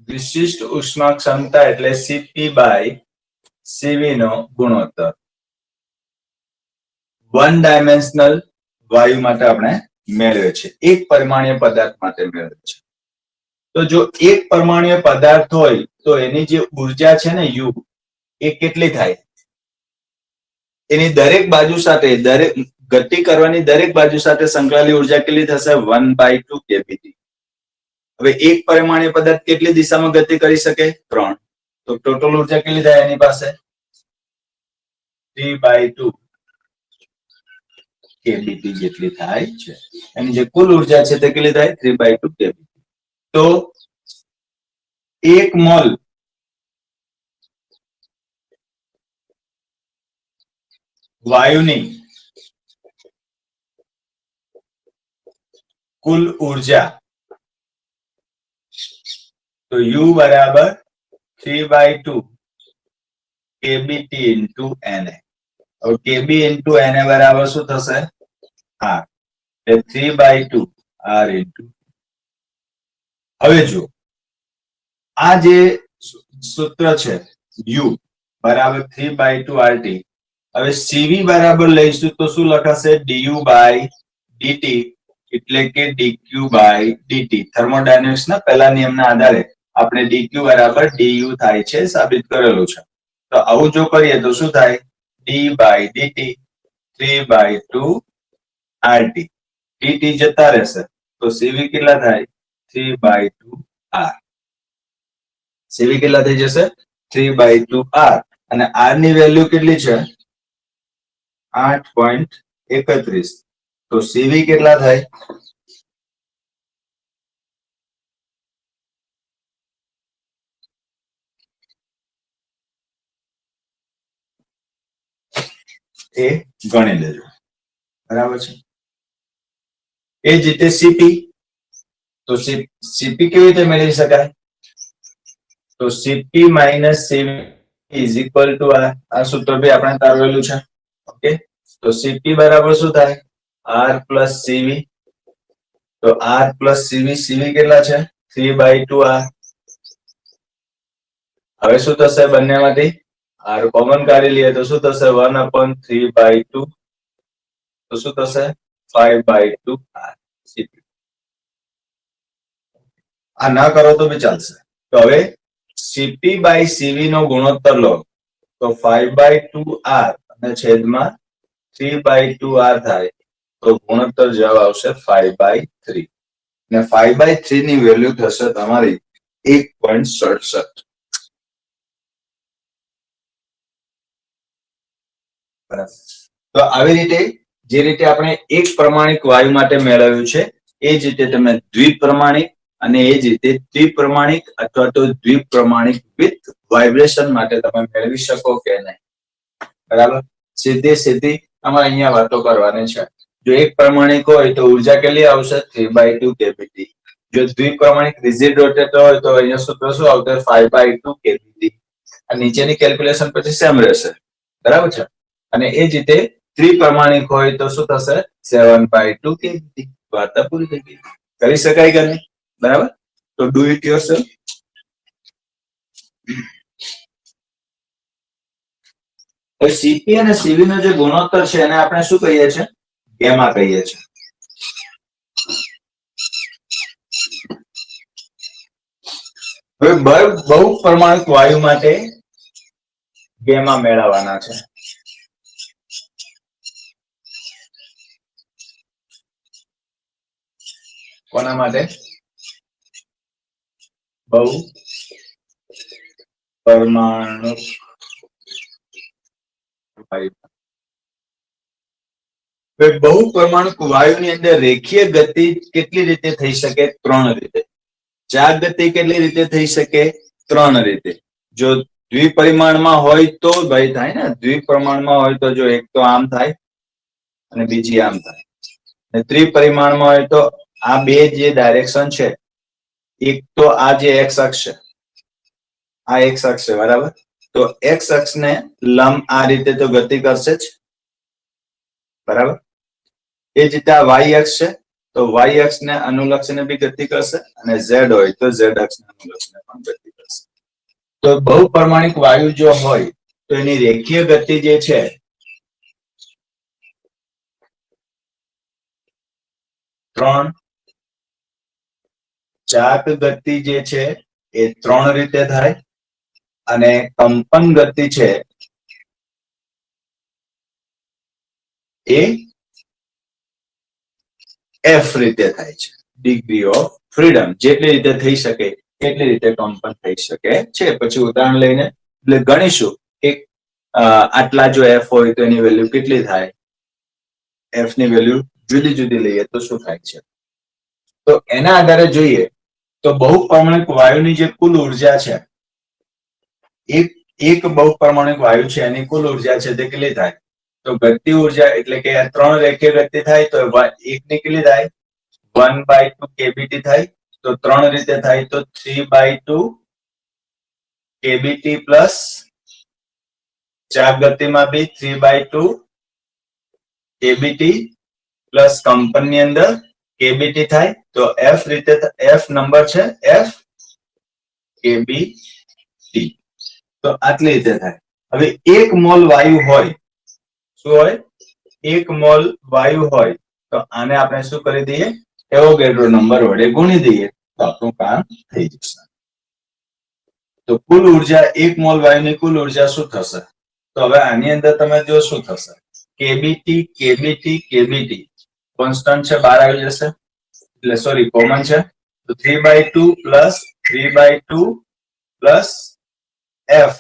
વિશિષ્ટ ઉષ્મા ક્ષમતા એટલે Cp બાય Cv નો ગુણોત્તર. વન ડાયમેન્શનલ વાયુ માટે આપણે મેળવે છે, એક પરિમાણીય પદાર્થ માટે મેળવે છે. તો જો એક પરમાણ્વીય પદાર્થ હોય તો એની જે ઉર્જા છે ને યુ એ કેટલી થાય? એની દરેક બાજુ સાથે દરેક ગતિ કરવાની દરેક બાજુ સાથે સંકળાયેલી ઉર્જા કેટલી થશે? 1/2 kBT. હવે એક પરિમાણીય પદાર્થ કેટલી દિશામાં ગતિ કરી શકે? 3. તો ટોટલ ઉર્જા કેટલી થાય એની પાસે? 3/2 kBT જેટલી થાય છે. એની જે કુલ ઉર્જા છે તે કેટલી થાય? 3/2 kBT. તો 1 મોલ વાયુની કુલ ઉર્જા તો U બરાબર 3/2 kBT into Na. હવે kB into Na બરાબર શું થશે? R. એટલે 3/2 R into. હવે જો આ જે સૂત્ર છે U બરાબર 3/2 RT. હવે CV બરાબર લઈશું તો શું લખાશે? du by dt એટલે કે dq by dt. થર્મોડાયનેમિક્સ ના પહેલા નિયમના આધારે આપણે dq બરાબર du થાય છે સાબિત કરેલું છે. તો આવું જો કરીએ તો શું થાય? d by dt 3/2 RT. dt જતા રહેશે તો CV કેટલા થાય? 3/2 R. CV કેટલા થઈ જશે? 3/2 R. અને R ની વેલ્યુ કેટલી છે? 8.31. તો CV કેટલા થાય? એ ગણી લેજો. બરાબર છે. એ જ રીતે CP. તો CP કેવી રીતે મેળવી શકાય? તો CP minus CV is equal to આ સૂત્ર બી આપણે તારવેલું છે. ઓકે. તો CP બરાબર શું થાય? R plus CV. તો R plus CV, CV કેટલા છે? 3/2 R. હવે શું થશે બંનેમાંથી? R કોમન કાઢી લઈએ તો શું થશે? 1/3/2. તો શું થશે? 5/2 R CP. આ ના કરો તો બી ચાલશે. તો હવે CP by CV નો ગુણોત્તર લો તો 5/2 R અને છેદમાં 3/2 R થાય તો ગુણોત્તર જવાબ આવશે 5/3. અને 5/3 ની વેલ્યુ થશે તમારી 1.67. તો આવી રીતે જે રીતે આપણે એક પ્રમાણિક વાયુ માટે મેળવ્યું છે એ જ રીતે તમે દ્વિપ્રમાણિક અને એ જ રીતે ત્રિપ્રમાણિક અથવા તો દ્વિપ્રમાણિક વિથ વાઇબ્રેશન માટે તમે મેળવી શકો કે નહીં. બરાબર. સીધી અમારે અહીંયા વાતો કરવાની છે. જો એક પ્રમાણિક હોય તો ઉર્જા કેટલી આવશે? 3/2 kBT. જો દ્વિપ્રમાણિક રિજિડ રોટેટર હોય તો અહીંયા સૂત્ર શું આવશે? 5/2 kBT. આ નીચેની કેલ્ક્યુલેશન પછી સેમ રહેશે. બરાબર છે. અને એ જ રીતે ત્રિપ્રમાણિક હોય તો શું થશે? 7/2 kBT. વાર્તા પૂરી થઈ ગઈ. કરી શકાય કે નહીં? બરાબર. તો ડુ ઇટ યોરસેલ્ફ. હવે CP અને CV નો જે ગુણોત્તર છે એને આપણે શું કહીએ છીએ? ગેમા કહીએ છીએ. હવે બહુ પરમાણુક વાયુ માટે ગેમા મેળવવાના છે. કોના માટે? બહુ પરમાણુક વાયુ. બહુ પરમાણુક વાયુની અંદર રેખીય ગતિ કેટલી રીતે થઈ શકે? 3 રીતે. ચાર ગતિ કેટલી રીતે થઈ શકે? 3 રીતે. જો દ્વિપરિમાણમાં હોય તો ભાઈ થાય ને, દ્વિપ્રમાણમાં હોય તો જો એક તો આમ થાય અને બીજી આમ થાય. અને ત્રિપરિમાણમાં હોય તો આ બે જે ડાયરેક્શન છે, એક તો આ જે એક્સ અક્ષ છે આ એક્સ અક્ષ છે બરાબર, તો એક્સ અક્ષને લંબ આ રીતે તો ગતિ કરશે જ બરાબર. એ જ રીતે આ વાય અક્ષ છે તો વાય અક્ષને અનુલક્ષીને બી ગતિ કરશે અને ઝેડ હોય તો ઝેડ અક્ષને અનુલક્ષીને પણ ગતિ કરશે. તો બહુપરિમાણિક વાયુ જો હોય તો એની રેખીય ગતિ જે છે ત્રણ ચાક ગતિ જે છે એ 3 રીતે થાય અને કંપન ગતિ છે એ એફ રીતે થાય છે. ડિગ્રી ઓફ ફ્રીડમ જેટલી રીતે થઈ શકે એટલી રીતે કંપન થઈ શકે છે. પછી ઉદાહરણ લઈને એટલે ગણીશું કે આટલા જો એફ હોય તો એની વેલ્યુ કેટલી થાય, એફ ની વેલ્યુ જુદી જુદી લઈએ તો શું થાય છે. તો એના આધારે જોઈએ તો બહુપરિમાણિક વાયુની જે કુલ ઉર્જા છે એક બહુપરિમાણિક વાયુ છે એની કુલ ઉર્જા છે તે કેટલી થાય, તો ગતિ ઉર્જા એટલે કે 3 રેખીય ગતિ થાય તો એક ની કેટલી થાય 1/2 kbt થાય. તો 3 રીતે થાય તો 3/2 kbt પ્લસ ચાક ગતિમાં બી 3/2 kbt પ્લસ કંપનની અંદર kbt થાય. તો એફ રીતે એફ નંબર છે એફ kbt, તો આટલી રીતે થાય. હવે 1 મોલ વાયુ હોય, શું હોય 1 મોલ વાયુ હોય તો આને આપણે શું કરી દઈએ, એવોગેડ્રો નંબર વડે ગુણી દઈએ તો આપણું કામ થઈ જશે. તો કુલ ઉર્જા 1 મોલ વાયુની કુલ ઉર્જા શું થશે, તો હવે આની અંદર તમે જો શું થશે, કેબીટી કેબીટી કેબીટી કોન્સ્ટન્ટ છે બહાર આવી જશે એટલે સોરી કોમન છે તો 3/2 પ્લસ 3/2 પ્લસ એફ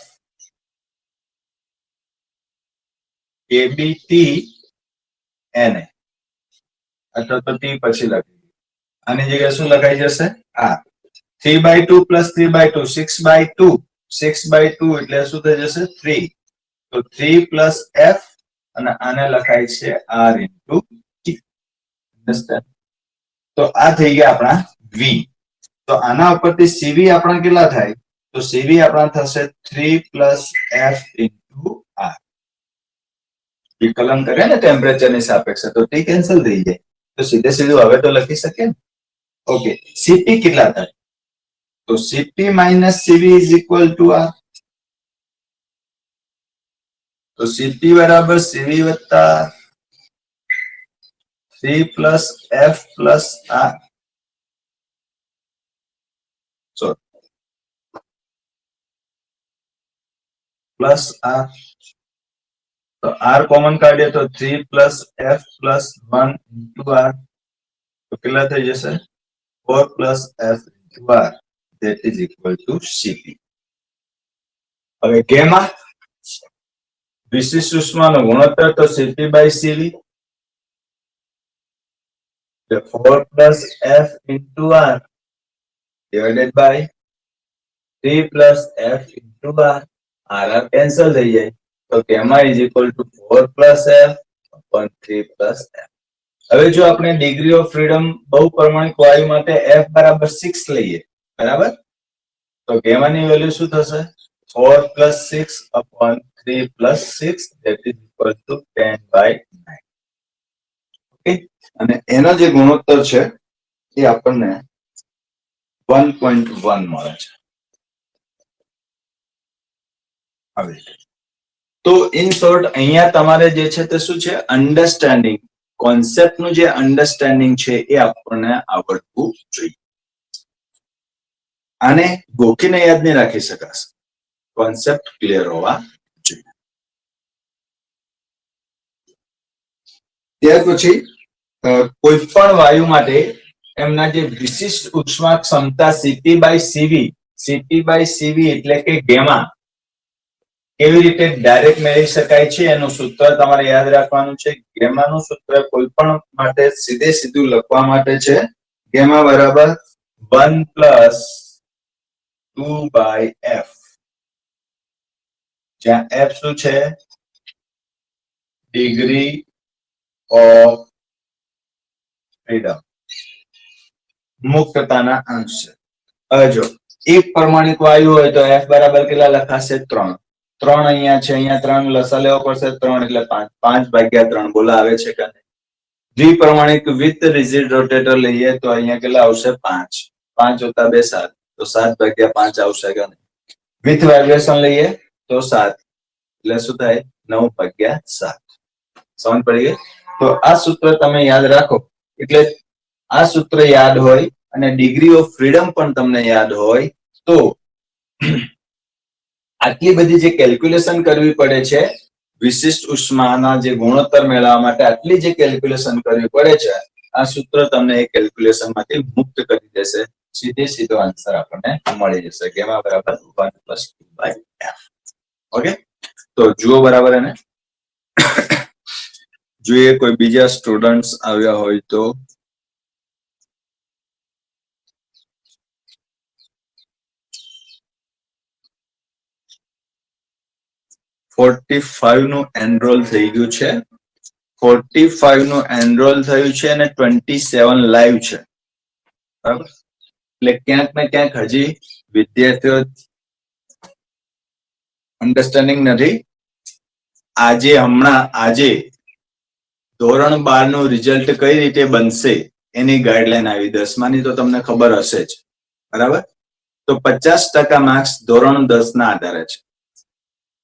કેબીટી એને અથવા તો ટી પછી લખી આની જગ્યાએ શું લખાઈ જશે આ 3/2 પ્લસ 3/2 6/2 6/2 એટલે શું થઈ જશે 3. તો 3 પ્લસ એફ અને આને લખાય છે આર ઇન્ટુ ટી. તો આ થઈ ગયા આપણા વી. તો આના ઉપરથી સીવી આપણા કેટલા થાય, તો સીવી આપણા થશે 3 પ્લસ એફ ઇન્ટુ આર. વિકલન કરે ને ટેમ્પરેચર ની સાપેક્ષે તો ટી કેન્સલ થઈ જાય તો સીધે સીધું હવે તો લખી શકીએ ને. ઓકે, સીપી કેટલા થાય, તો CP minus CV is equal to R. તો સીપી બરાબર સીવી વત્તા 3 plus F plus R. Plus R, તો આર કોમન કાઢીએ તો 3 plus F plus 1 into R તો કેટલા થઈ જશે 4 plus F into R that is equal to CP. હવે ગેમા વિશિષ્ટ ઉષ્માનો ગુણોત્તર તો CP by CV 4 plus F into R divided by 3 plus F into R. R cancel થઈ જાય તો gamma is equal two 4 plus F upon 3 plus F. હવે જો આપણે ડિગ્રી ઓફ ફ્રીડમ બહુપરિમાણિક વાયુ માટે એફ બરાબર 6 લઈએ બરાબર, તો ગેમાની વેલ્યુ શું થશે 4 plus 6 upon 3 plus 6 that is equal two 10/9. Okay, અને એનો જે ગુણોત્તર છે એ આપણને 1.1 મળે છે. તો ઇન શોર્ટ અહીંયા તમારે જે છે તે શું છે અન્ડરસ્ટેન્ડિંગ, કોન્સેપ્ટનું જે અન્ડરસ્ટેન્ડિંગ છે એ આપણને આવડવું જોઈએ. આને ગોખીને યાદ નહીં રાખી શકાશે, કોન્સેપ્ટ ક્લિયર હોવા જોઈએ. ત્યાર પછી કોઈ પણ વાયુ માટે એમના જે વિશિષ્ટ ઉષ્મા ક્ષમતા સીપી બાય સીવી એટલે કે ગેમા કેવી રીતે ડાયરેક્ટ મેળવી શકાય છે એનું સૂત્ર તમારે યાદ રાખવાનું છે. ગેમાનું સૂત્ર કોઈ પણ માટે સીધે સીધું લખવા માટે છે ગેમા બરાબર 1 પ્લસ 2/f, જ્યાં f શું છે ડિગ્રી ઓફ ફ્રીડમ, મુક્તતાના અંશ છે. હવે જો એક પરમાણિક વાયુ હોય તો F બરાબર કેટલા લખાશે 3. 3 અહીંયા છે, અહીંયા 3 લસા લેવો પડશે, 3 એટલે 5. 5/3 બોલા આવે છે કે નહીં? દ્વિપરમાણિક વિથ રિજિડ રોટેટર લઈએ તો અહીંયા કેટલા આવશે 5. 5 + 2 7, તો 7/5 આવશે કે નહીં? વિથ વાઇબ્રેશન લઈએ તો 7, એટલે શું થાય 9/7. સમજ પડી ગઈ? તો આ સૂત્ર તમે યાદ રાખો, એટલે આ સૂત્ર યાદ હોય અને ડિગ્રી ઓફ ફ્રીડમ પણ તમને યાદ હોય તો આટલી બધી જે કેલ્ક્યુલેશન કરવી પડે છે વિશિષ્ટ ઉષ્માના જે ગુણોત્તર મેળવવા માટે, આટલી જે કેલ્ક્યુલેશન કરવી પડે છે, આ સૂત્ર તમને એ કેલ્ક્યુલેશન માંથી મુક્ત કરી દેશે. સીધો આન્સર આપણને મળી જશે. ગેમા બરાબર 1 + 2/f. ઓકે, તો જુઓ બરાબર. એને જોઈએ કોઈ બીજા સ્ટુડન્ટ્સ આવ્યા હોય તો. નું એનરોલ થઈ ગયું છે. 45 નું એનરોલ થયું છે અને 27 લાઈવ છે. બરાબર, એટલે ક્યાંક ને ક્યાંક હજી વિદ્યાર્થીઓ અન્ડરસ્ટેન્ડિંગ નથી. આજે ધોરણ 12 નું રિઝલ્ટ કઈ રીતે બનશે એની ગાઈડલાઈન આવી. 10માની તો તમને ખબર હશે જ. બરાબર, તો 50% માર્ક્સ ધોરણ 10 ના આધારે છે.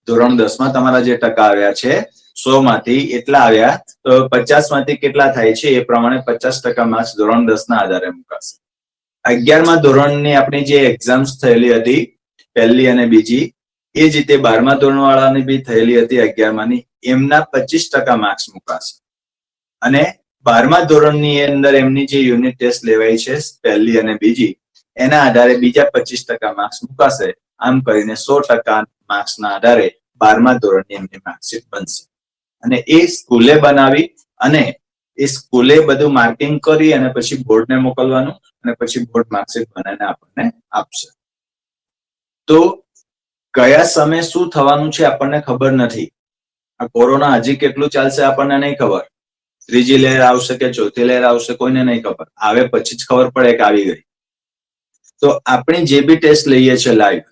ધોરણ 10 માં તમારા જે ટકા આવ્યા છે 100 માંથી એટલા આવ્યા, તો 50 માંથી કેટલા થાય છે એ પ્રમાણે 50% માર્ક્સ ધોરણ 10 ના આધારે મુકાશે. 11મા ધોરણની આપણી જે એક્ઝામ્સ થયેલી હતી, પહેલી અને બીજી, એ જ રીતે 12મા ધોરણ વાળાની બી થયેલી હતી 11માની, એમના 25% માર્ક્સ મુકાશે. અને 12મા ધોરણની અંદર એમની જે યુનિટ ટેસ્ટ લેવાય છે પહેલી અને બીજી, એના આધારે બીજા 25% માર્ક્સ મુકાશે. આમ કરીને 100% માર્ક્સના આધારે 12મા ધોરણની એમની માર્કશીટ બનશે. અને એ સ્કૂલે બનાવી અને એ સ્કૂલે બધું માર્કિંગ કરી અને પછી બોર્ડને મોકલવાનું, અને પછી બોર્ડ માર્કશીટ બનાવીને આપણને આપશે. તો કયા સમયે શું થવાનું છે આપણને ખબર નથી. આ કોરોના હજી કેટલું ચાલશે આપણને નહીં ખબર. ત્રીજી લહેર આવશે કે ચોથી લહેર આવશે કોઈને નહીં ખબર. આવે પછી જ ખબર પડે કે આવી ગઈ. તો આપણે જે બી ટેસ્ટ લઈએ છીએ લાઈવ,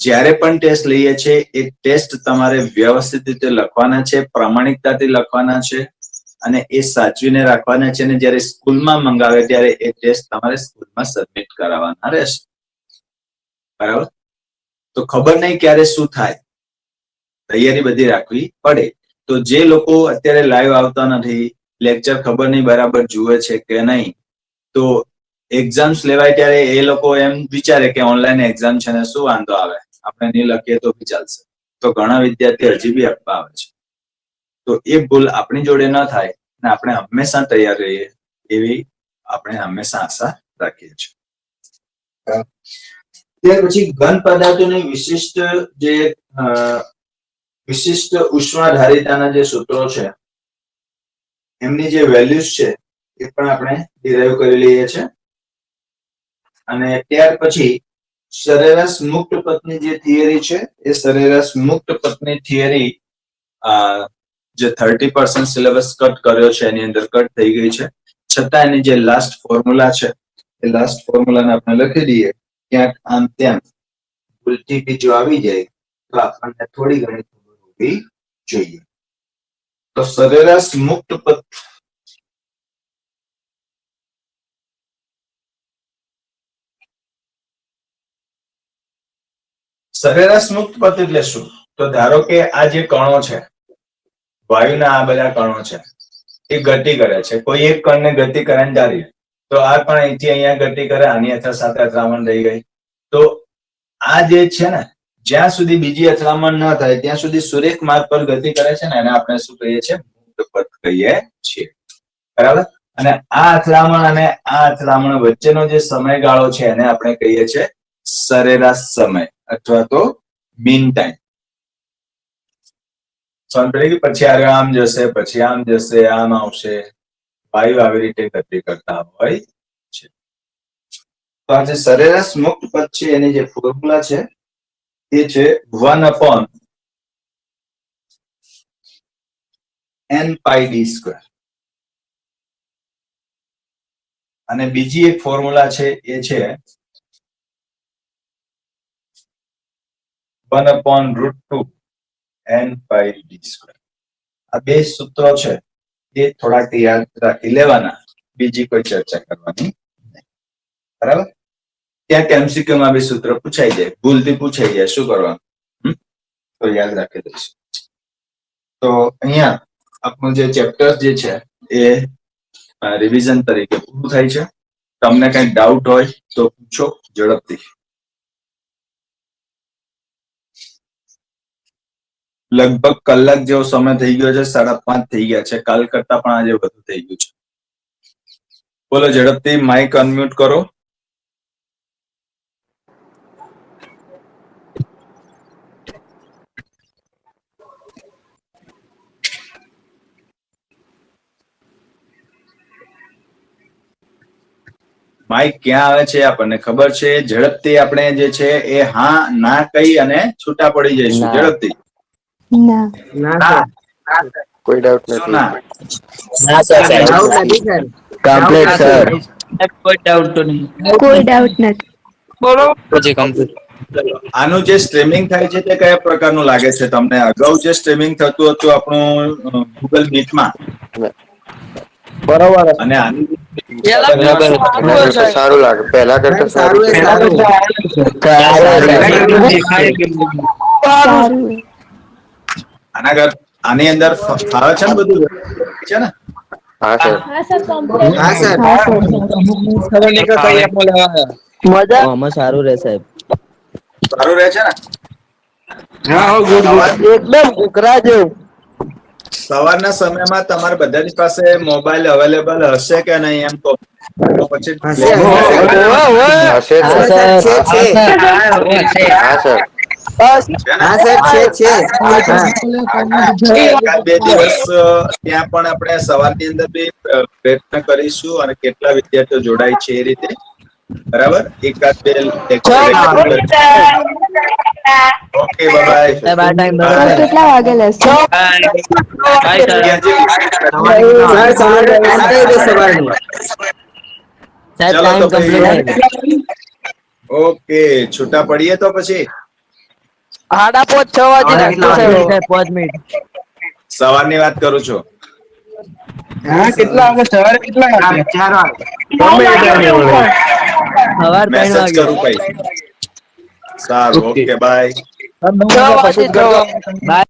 જ્યારે પણ ટેસ્ટ લઈએ છીએ એ ટેસ્ટ તમારે વ્યવસ્થિત રીતે લખવાના છે, પ્રામાણિકતાથી લખવાના છે અને એ સાચવીને રાખવાના છે. અને જ્યારે સ્કૂલમાં મંગાવે ત્યારે એ ટેસ્ટ તમારે સ્કૂલમાં સબમિટ કરાવવાના રહેશે. બરાબર, તો ખબર નહીં ક્યારે શું થાય, તૈયારી બધી રાખવી પડે. તો જે લોકો અત્યારે લાઈવ આવતા નથી, લેક્ચર ખબર નહીં બરાબર જુએ છે કે નહીં, તો એક્ઝામ્સ લેવાય ત્યારે એ લોકો એમ વિચારે કે ઓનલાઈન એક્ઝામ છે ને શું વાંધો આવે, આપણે નહીં લખીએ તો બી ચાલશે. તો ઘણા વિદ્યાર્થી હજી બી આપવા આવે છે. તો એ ભૂલ આપણી જોડે ન થાય અને આપણે હંમેશા તૈયાર રહીએ એવી આપણે હંમેશા આશા રાખીએ છીએ. ત્યાર પછી ઘન પદાર્થોની વિશિષ્ટ ઉષ્માધારિતાના જે સૂત્રો છે એમની જે વેલ્યુઝ છે એ પણ આપણે ડિરાઈવ કરી લઈએ છીએ. અને ત્યાર પછી સરેરાશ મુક્ત પથની જે થિયરી છે એ સરેરાશ મુક્ત પથની થિયરી જે 30% સિલેબસ કટ કર્યો છે એની અંદર કટ થઈ ગઈ છે. છતાં એની જે લાસ્ટ ફોર્મ્યુલા છે એ લાસ્ટ ફોર્મ્યુલાને આપણે લખી દઈએ. ક્યાંક આમ તેમ ભૂલથી બી જો આવી જાય તો આપણને થોડી ઘણી ખબર હોવી જોઈએ. તો સરેરાશ મુક્ત પથ સરેરાશ મુક્ત પથ એટલે શું? તો ધારો કે આ જે કણો છે, વાયુના આ બધા કણો છે, એ ગતિ કરે છે. કોઈ એક કણને ગતિ કરવાની ધારીએ તો આ કણ અહીંથી અહીંયા ગતિ કરે, આની સાથે અથડામણ થઈ ગઈ. તો આ જે છે ને, જ્યાં સુધી બીજી અથડામણ ન થાય ત્યાં સુધી સુરેખ માર્ગ પર ગતિ કરે છે ને, એને આપણે શું કહીએ છીએ? મુક્ત પથ કહીએ છીએ. બરાબર, અને આ અથડામણ અને આ અથડામણ વચ્ચેનો જે સમયગાળો છે એને આપણે કહીએ છીએ સરેરાશ સમય અથવા તો મીન ટાઈમ. પછી આમ જશે, પછી આમ જશે, આમ આવશે. વાયુ આવી રીતે ગતિ કરતા હોય છે. તો આ જે સરેરાશ મુક્ત પથ છે એની જે ફોર્મ્યુલા છે એ છે 1/n πd². અને બીજી એક ફોર્મ્યુલા છે એ છે 1/√2 n pi d સ્ક્વેર. આ બે સૂત્રો છે એ થોડાક યાદ રાખી લેવાના, બીજી કોઈ ચર્ચા કરવાની નહીં. બરાબર? ક્યાંક MCQ માં બી સૂત્ર પૂછાઈ જાય, ભૂલથી પૂછાઈ જાય, શું કરવાનું? તો યાદ રાખી દઈશું. તો અહીંયા આપણું જે ચેપ્ટર જે છે એ રિવિઝન તરીકે પૂરું થાય છે. તમને કઈ ડાઉટ હોય તો પૂછો ઝડપથી. લગભગ કલાક જેવો સમય થઈ ગયો છે, 5:30 થઈ ગયા છે. કાલ કરતા પણ આજે વધુ થઈ ગયું છે. બોલો ઝડપથી, માઇક અનમ્યુટ કરો. માઇક ક્યાં આવે છે આપણને ખબર છે. ઝડપથી આપણે જે છે એ હા ના કહી અને છૂટા પડી જઈશું.
ના.
ઝડપથી.
કોઈ ડાઉટ
શું ના?
ના સર
ડાઉટ નથી સર.
કમ્પ્લીટ સર
કોઈ ડાઉટ તો નહીં.
કોઈ ડાઉટ નથી.
પછી કમ્પ્લીટ
આનું જે સ્ટ્રીમિંગ થાય છે તે કયા પ્રકારનું લાગે છે તમને? અગાઉ જે સ્ટ્રીમિંગ થતું હતું આપણું Google Meetમાં
બરોબર
અને આનું
સારું લાગે, પહેલા કરતા સારું છે.
સારું.
આની અંદર ફાવે છે ને બધું છે ને?
હા સર.
હા સર.
આમાં સારું રહે સાહેબ.
સારું રહે છે ને?
એકદમ ઘૂઘરા જેવું.
સવારના સમયમાં તમારા બધાની પાસે મોબાઈલ અવેલેબલ હશે કે નહીં એમ તો પછી
હશે
હા
સર.
સર
હા સર.
હા સર છે.
એકાદ બે દિવસ ત્યાં પણ આપણે સવારની અંદર બી પ્રયત્ન કરીશું અને કેટલા વિદ્યાર્થીઓ જોડાય છે એ રીતે. બરાબર? એકાદ બે ઓકે બાય.
સાહેબ આ ટાઈમ
તો કેટલા વાગે લેશો?
સાહેબ
ચલો તો
ટાઈમ
ભાઈ.
કમ્પ્લીટ.
ઓકે, છૂટા પડીએ તો પછી
5:30 વાગે 5 મિનિટ.
સવારની વાત કરું છું.
કેટલા વાગે સવારે કેટલા વાગે? 4 વાગે.
સવાર 3
મેસેજ
વાગે.
કરું કઈ. સારું, ઓકે બાય.
બાય.